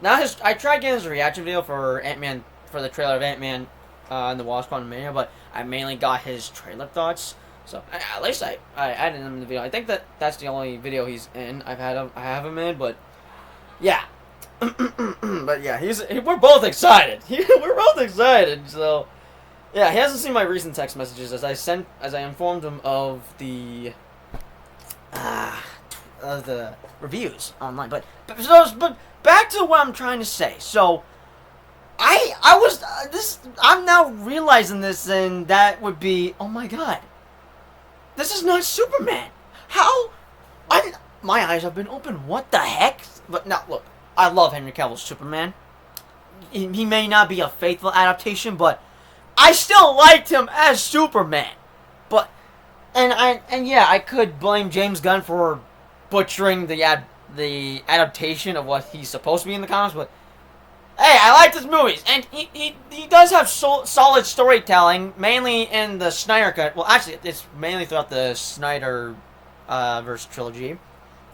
I tried getting his reaction video for Ant-Man, for the trailer of Ant-Man in the Wasp Quantumania, but I mainly got his trailer thoughts. So at least I added him in the video. I think that's the only video he's in. I have him in, but yeah. But yeah, we're both excited. We're both excited. So yeah, he hasn't seen my recent text messages as I informed him of the reviews online. But back to what I'm trying to say. So I'm now realizing this, and that would be, oh my god, this is not Superman. How? My eyes have been opened. What the heck? But now look, I love Henry Cavill's Superman. He may not be a faithful adaptation, but I still liked him as Superman. But I could blame James Gunn for butchering the adaptation of what he's supposed to be in the comics, but hey, I like his movies, and he does have solid storytelling, mainly in the Snyder Cut. Well, actually, it's mainly throughout the Snyder verse trilogy.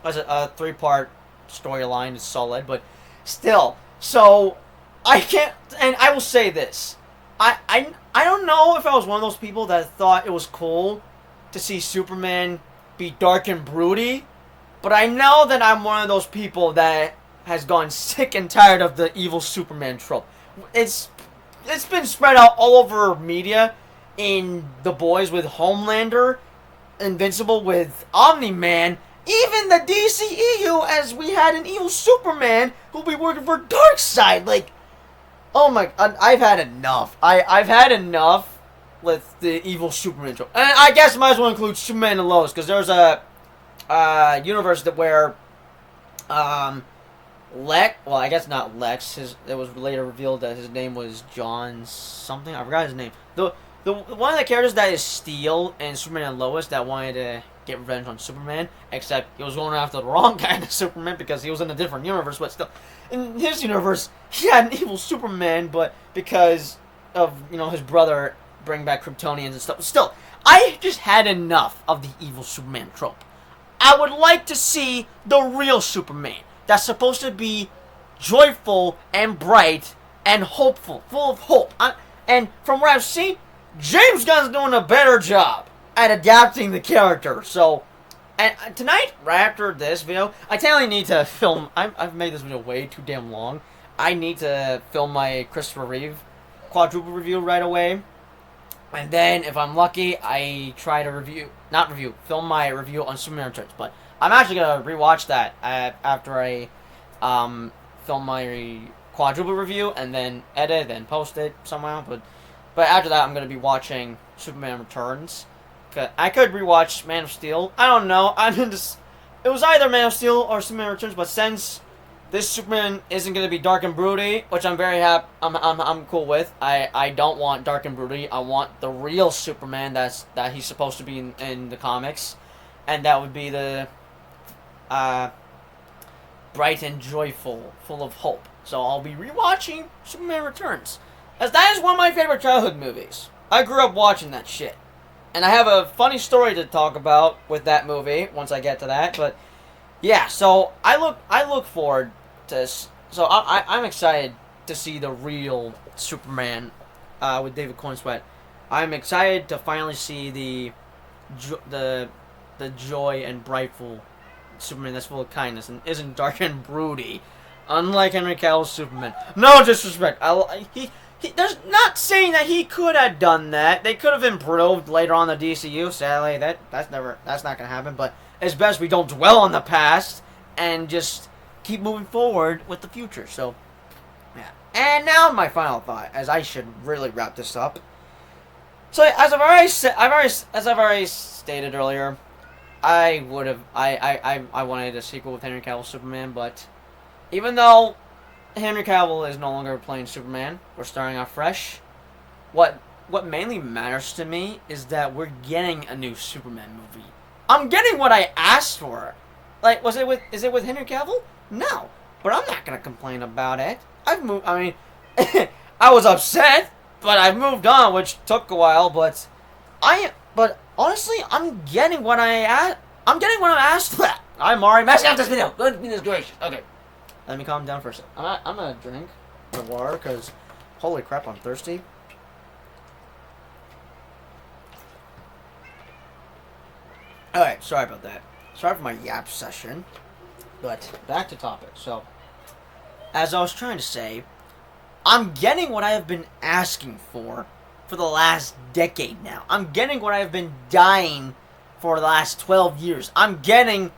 As a 3-part storyline is solid, but still. So I can't, and I will say this: I don't know if I was one of those people that thought it was cool to see Superman be dark and broody, but I know that I'm one of those people that has gone sick and tired of the evil Superman trope. It's been spread out all over media, in The Boys with Homelander, Invincible with Omni-Man, even the DCEU, as we had an evil Superman who'll be working for Darkseid. Like, oh my, I've had enough. I've had enough with the evil Superman trope. And I guess I might as well include Superman and Lois, because there's a universe where well, I guess not Lex. It was later revealed that his name was John something. I forgot his name. The one of the characters that is Steel and Superman and Lois that wanted to get revenge on Superman, except he was going after the wrong kind of Superman because he was in a different universe. But still, in his universe, he had an evil Superman, but because his brother bring back Kryptonians and stuff. Still, I just had enough of the evil Superman trope. I would like to see the real Superman that's supposed to be joyful and bright and hopeful, full of hope. And from what I've seen, James Gunn's doing a better job at adapting the character. So, and tonight, right after this video, I totally need to film. I've made this video way too damn long. I need to film my Christopher Reeve quadruple review right away. And then, if I'm lucky, I try to film my review on Superman Returns. But I'm actually going to rewatch that after I film my quadruple review and then edit and post it somehow. But after that, I'm going to be watching Superman Returns. I could rewatch Man of Steel. I don't know. It was either Man of Steel or Superman Returns, but since this Superman isn't going to be dark and broody, which I'm very happy, I'm cool with. I don't want dark and broody. I want the real Superman that he's supposed to be in the comics, and that would be the bright and joyful, full of hope. So I'll be rewatching Superman Returns, as that is one of my favorite childhood movies. I grew up watching that shit, and I have a funny story to talk about with that movie once I get to that. But yeah, so I look forward to. So I'm excited to see the real Superman with David Cornsweet. I'm excited to finally see the joy and brightful Superman that's full of kindness and isn't dark and broody, unlike Henry Cavill's Superman. No disrespect. There's not saying that he could have done that. They could have improved later on the DCU. Sadly, that's not gonna happen. But it's best we don't dwell on the past and just keep moving forward with the future. So, yeah. And now my final thought, as I should really wrap this up. So, as I've already stated earlier, I wanted a sequel with Henry Cavill Superman, but even though Henry Cavill is no longer playing Superman, we're starting off fresh. What mainly matters to me is that we're getting a new Superman movie. I'm getting what I asked for. Like, is it with Henry Cavill? No. But I'm not gonna complain about it. I've moved. I mean, I was upset, but I've moved on, which took a while. But honestly, I'm getting what I'm asked for. I'm already messing up this video. Goodness gracious. Okay. Let me calm down for a second. I'm gonna drink my water because, holy crap, I'm thirsty. Alright, sorry about that. Sorry for my yap session. But back to topic. So, as I was trying to say, I'm getting what I have been asking for the last decade now. I'm getting what I have been dying for the last 12 years. I'm getting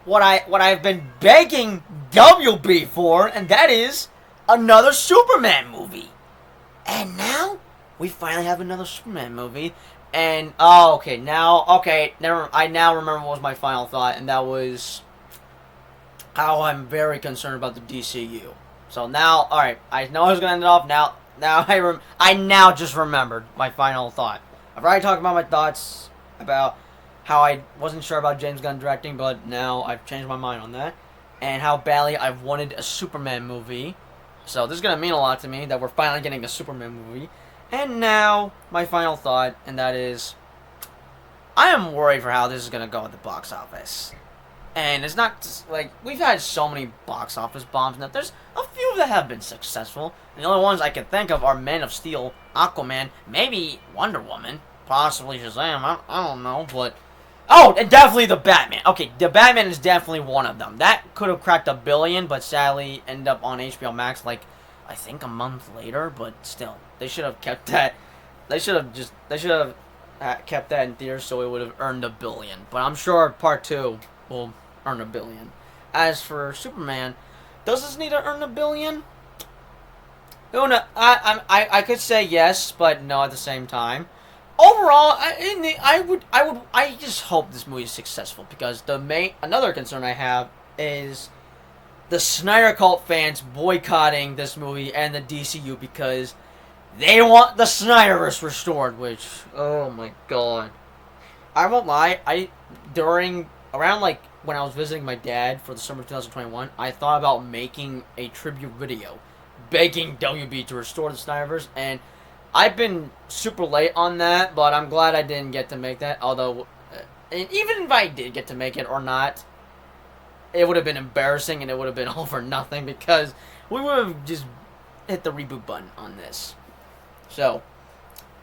what I've been begging WB for, and that is another Superman movie. And now we finally have another Superman movie. And I now remember what was my final thought, and that was how I'm very concerned about the DCU. So now, all right, I know I was gonna end it off. Now I now just remembered my final thought. I've already talked about my thoughts about how I wasn't sure about James Gunn directing, but now I've changed my mind on that. And how badly I've wanted a Superman movie. So this is going to mean a lot to me that we're finally getting a Superman movie. And now, my final thought, and that is, I am worried for how this is going to go at the box office. And it's not just, like, we've had so many box office bombs now. There's a few that have been successful. And the only ones I can think of are Man of Steel, Aquaman, maybe Wonder Woman, possibly Shazam, I don't know, but... Oh, and definitely the Batman. Okay, the Batman is definitely one of them. That could have cracked $1 billion, but sadly ended up on HBO Max like, I think a month later. But still, they should have kept that. They should have kept that in theaters so it would have earned $1 billion. But I'm sure Part 2 will earn $1 billion. As for Superman, does this need to earn $1 billion? Who knows? I could say yes, but no at the same time. Overall, I just hope this movie is successful, because another concern I have is the Snyder Cult fans boycotting this movie and the DCU because they want the Snyderverse restored, which, oh my god. I won't lie, around like when I was visiting my dad for the summer of 2021, I thought about making a tribute video begging WB to restore the Snyderverse, and I've been super late on that, but I'm glad I didn't get to make that. Although, and even if I did get to make it or not, it would have been embarrassing and it would have been all for nothing because we would have just hit the reboot button on this. So,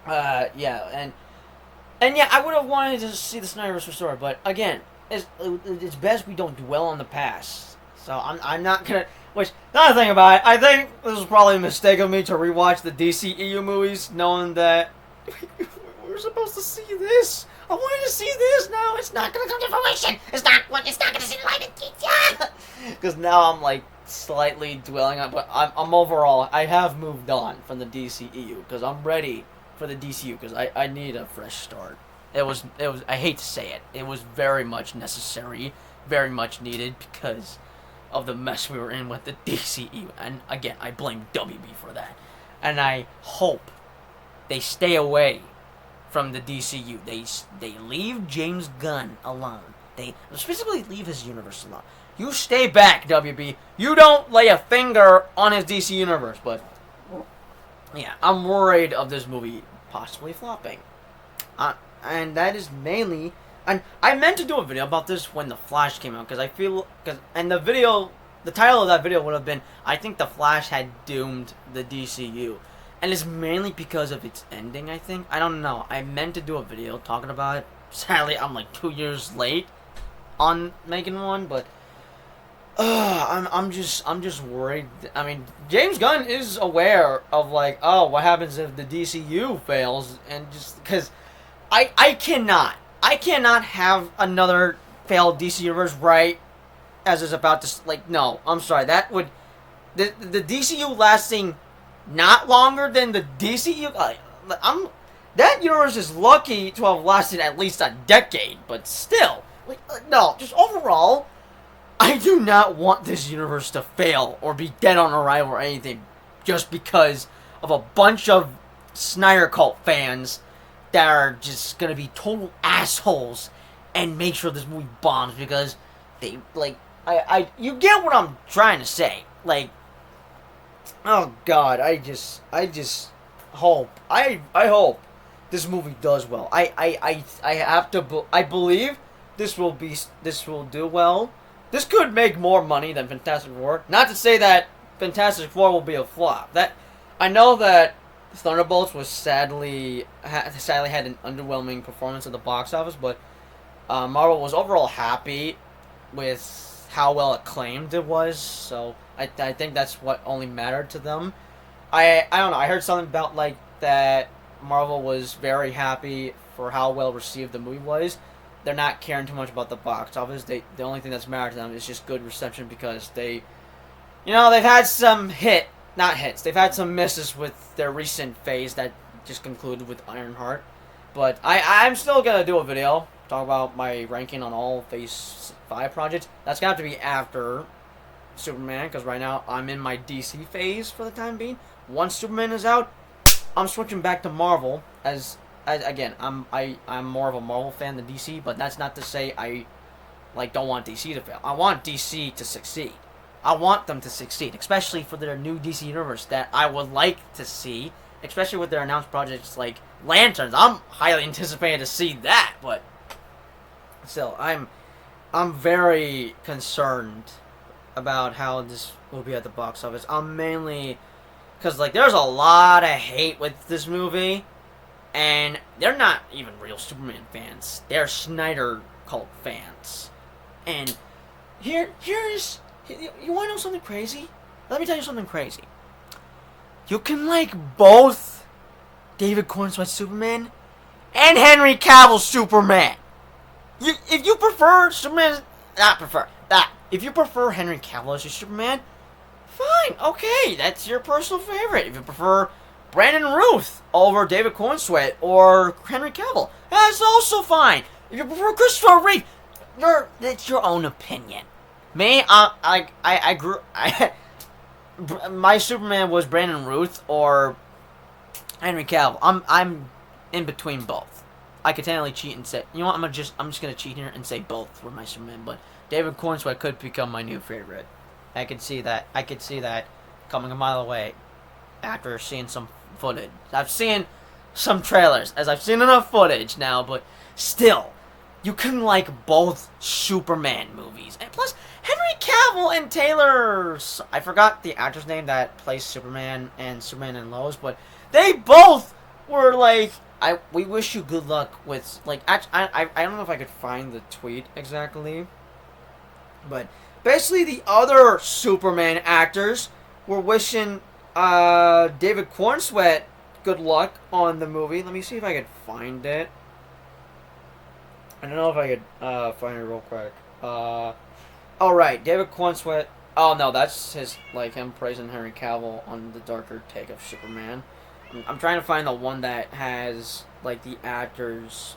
yeah, and yeah, I would have wanted to see the Snyderverse restored, but again, it's best we don't dwell on the past. So I'm not gonna. Which, another thing about it, I think this was probably a mistake of me to rewatch the DCEU movies, knowing that we were supposed to see this. I wanted to see this. No, it's not gonna come to fruition. It's not gonna see the light of day. Because now I'm like slightly dwelling on, but I'm overall. I have moved on from the DCEU because I'm ready for the DCU because I need a fresh start. It was. I hate to say it. It was very much necessary, very much needed because of the mess we were in with the DCEU. And again, I blame WB for that. And I hope they stay away from the DCU. They leave James Gunn alone. They specifically leave his universe alone. You stay back, WB. You don't lay a finger on his DC universe. But yeah, I'm worried of this movie possibly flopping. And that is mainly. And I meant to do a video about this when The Flash came out, because I feel, and the title of that video would have been, I think The Flash had doomed the DCU. And it's mainly because of its ending, I think. I don't know. I meant to do a video talking about it. Sadly, I'm like 2 years late on making one, but I'm just worried. I mean, James Gunn is aware of like, oh, what happens if the DCU fails, and just because I cannot have another failed DC universe right as it's about to, like, no, I'm sorry, that would, the DCU lasting not longer than the DCU, that universe is lucky to have lasted at least a decade, but still, like, no, just overall, I do not want this universe to fail or be dead on arrival or anything just because of a bunch of Snyder Cult fans that are just gonna be total assholes and make sure this movie bombs because they, like, you get what I'm trying to say. Like, oh god, I just hope, I hope this movie does well. I have to, I believe this will do well. This could make more money than Fantastic Four. Not to say that Fantastic Four will be a flop. That, I know that Thunderbolts was sadly had an underwhelming performance at the box office, but Marvel was overall happy with how well acclaimed it was, so I think that's what only mattered to them. I don't know, I heard something about like that Marvel was very happy for how well received the movie was. They're not caring too much about the box office. The only thing that's mattered to them is just good reception because they've had some they've had some misses with their recent phase that just concluded with Ironheart. But I'm still going to do a video, talk about my ranking on all Phase 5 projects. That's going to have to be after Superman, because right now I'm in my DC phase for the time being. Once Superman is out, I'm switching back to Marvel, as again, I'm more of a Marvel fan than DC, but that's not to say I don't want DC to fail. I want DC to succeed. I want them to succeed, especially for their new DC universe that I would like to see, especially with their announced projects like Lanterns. I'm highly anticipated to see that, but still, I'm very concerned about how this will be at the box office. I'm mainly because there's a lot of hate with this movie, and they're not even real Superman fans. They're Snyder Cult fans, and here's. You want to know something crazy? Let me tell you something crazy. You can like both David Cornsweet Superman and Henry Cavill Superman. If you prefer Superman, if you prefer Henry Cavill as your Superman, fine, okay, that's your personal favorite. If you prefer Brandon Routh over David Cornsweet or Henry Cavill, that's also fine. If you prefer Christopher Reeve, that's your own opinion. Me, I grew. My Superman was Brandon Routh or Henry Cavill. I'm in between both. I could technically cheat and say, you know what? I'm just gonna cheat here and say both were my Superman. But David Cornsweet could become my new favorite. I could see that. coming a mile away. after seeing some footage. I've seen some trailers, as I've seen enough footage now, but still, you can like both Superman movies. And plus, Henry Cavill and Taylor... I forgot the actor's name that plays Superman and Superman and Lois, but they both were like... we wish you good luck with... Like, I don't know if I could find the tweet exactly, but basically the other Superman actors were wishing David Cornsweet good luck on the movie. Let me see if I could find it. I don't know if I could find it real quick. Alright, David Cornsweet. Oh no, that's his, like, him praising Henry Cavill on the darker take of Superman. I'm trying to find the one that has, like, the actors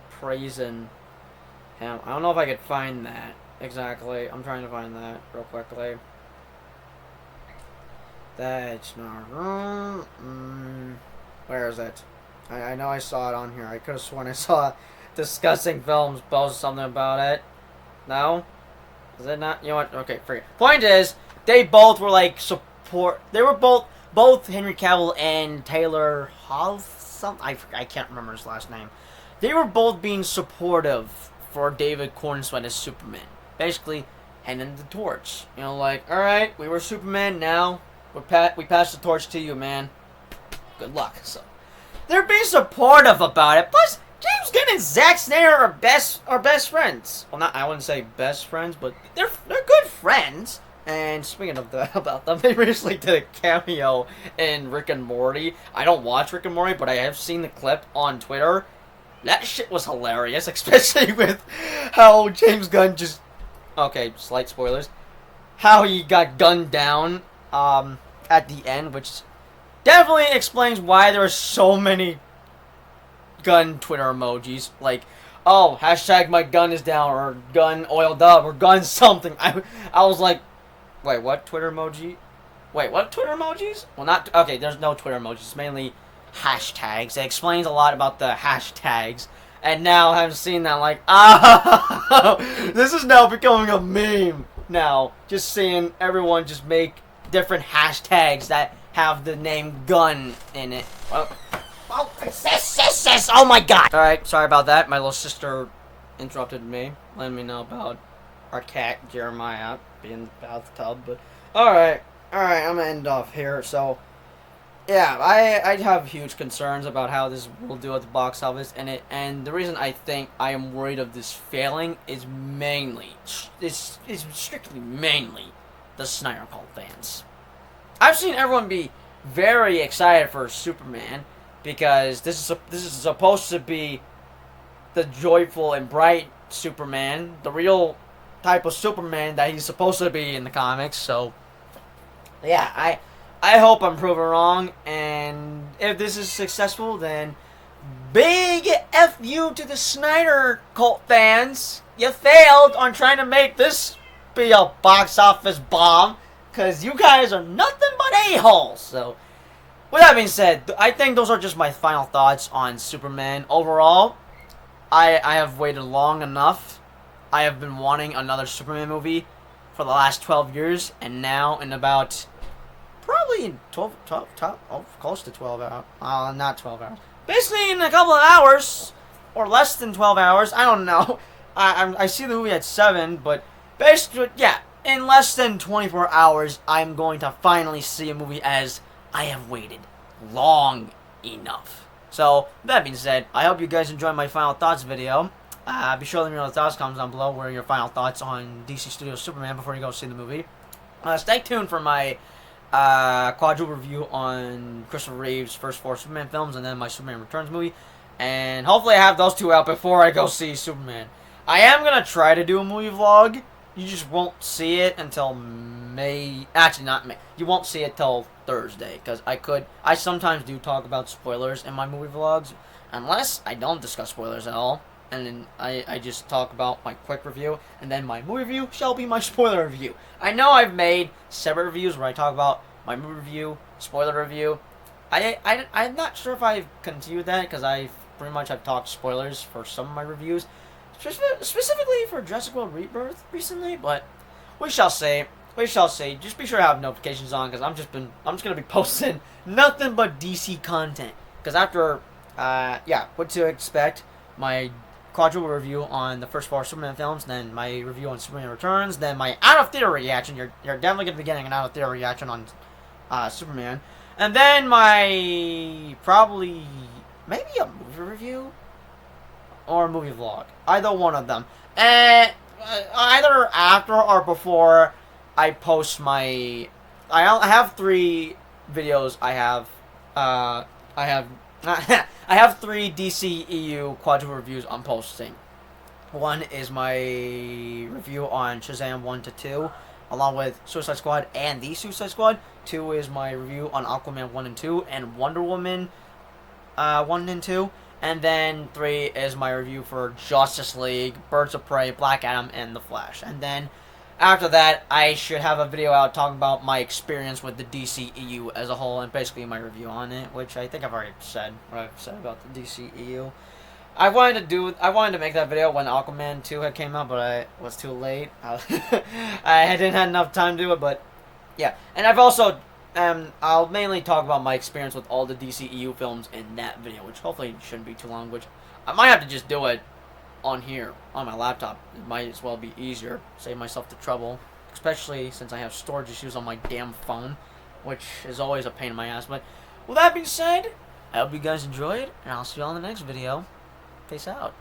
praising him. I don't know if I could find that exactly. I'm trying to find that real quickly. That's not wrong. Where is it? I know I saw it on here. I could have sworn I saw Discussing Films post something about it. No? Is it not? You know what? Okay, forget. Point is, they both were like support. They were both Henry Cavill and Taylor Hall. I can't remember his last name. They were both being supportive for David Cornsweet as Superman. Basically, handing the torch. You know, like, all right, we were Superman. Now we pass the torch to you, man. Good luck. So they're being supportive about it. Plus, James Gunn and Zack Snyder are best friends. Well, I wouldn't say best friends, but they're good friends. And speaking of about them, they recently did a cameo in Rick and Morty. I don't watch Rick and Morty, but I have seen the clip on Twitter. That shit was hilarious, especially with how James Gunn just... Okay, slight spoilers. How he got gunned down at the end, which definitely explains why there are so many gun Twitter emojis. Like, oh, hashtag my gun is down, or gun oiled up, or gun something. I was like, wait, what Twitter emoji? Wait, what Twitter emojis? Well, not... Okay, there's no Twitter emojis. It's mainly hashtags. It explains a lot about the hashtags. And now I've seen that, like, oh, this is now becoming a meme now. Just seeing everyone just make different hashtags that have the name gun in it. Well, oh my god! Alright, sorry about that. My little sister interrupted me, letting me know about our cat, Jeremiah, being in the bathtub. But, alright, I'm gonna end off here. So, yeah, I have huge concerns about how this will do at the box office, and the reason I think I am worried of this failing is strictly mainly the Snyder Cult fans. I've seen everyone be very excited for Superman because this is supposed to be the joyful and bright Superman, the real type of Superman that he's supposed to be in the comics. So, yeah, I hope I'm proven wrong, and if this is successful, then big F you to the Snyder Cult fans. You failed on trying to make this be a box office bomb, because you guys are nothing but a-holes. So, with that being said, I think those are just my final thoughts on Superman. Overall, I have waited long enough. I have been wanting another Superman movie for the last 12 years, and now in about... Probably in 12, close to 12 hours. Not 12 hours. Basically in a couple of hours, or less than 12 hours. I don't know. I see the movie at 7, but basically, yeah, in less than 24 hours, I'm going to finally see a movie as I have waited long enough. So, that being said, I hope you guys enjoyed my final thoughts video. Be sure to let me know the thoughts, comments down below. What are your final thoughts on DC Studios Superman before you go see the movie? Stay tuned for my quadruple review on Christopher Reeve's first 4 Superman films, and then my Superman Returns movie. And hopefully I have those 2 out before I go see Superman. I am going to try to do a movie vlog. You just won't see it until May. Actually, not May. You won't see it till Thursday, because I sometimes do talk about spoilers in my movie vlogs, unless I don't discuss spoilers at all. And then I just talk about my quick review, and then my movie review shall be my spoiler review. I know I've made separate reviews where I talk about my movie review, spoiler review. I'm not sure if I've continued that, because I pretty much have talked spoilers for some of my reviews, specifically for Jurassic World Rebirth recently, but we shall see. we shall see. Just be sure to have notifications on, because I'm just gonna be posting nothing but DC content. Because after, what to expect, my quadruple review on the first 4 Superman films, then my review on Superman Returns, then my out-of-theater reaction. You're definitely going to be getting an out-of-theater reaction on Superman. And then my, probably, maybe a movie review? Or a movie vlog. Either one of them. And either after or before I post my... I have 3 videos I have 3 DCEU quadruple reviews I'm posting. One is my review on Shazam 1 to 2, along with Suicide Squad and the Suicide Squad. 2 is my review on Aquaman 1 and 2 and Wonder Woman 1 and 2. And then 3 is my review for Justice League, Birds of Prey, Black Adam, and The Flash. And then after that, I should have a video out talking about my experience with the DCEU as a whole, and basically my review on it, which I think I've already said what I've said about the DCEU. I wanted to make that video when Aquaman 2 had came out, but I was too late. I didn't have enough time to do it, but yeah. And I've also, I'll mainly talk about my experience with all the DCEU films in that video, which hopefully shouldn't be too long, which I might have to just do it on here, on my laptop. It might as well be easier, save myself the trouble, especially since I have storage issues on my damn phone, which is always a pain in my ass. But with that being said, I hope you guys enjoyed, and I'll see you all in the next video. Peace out.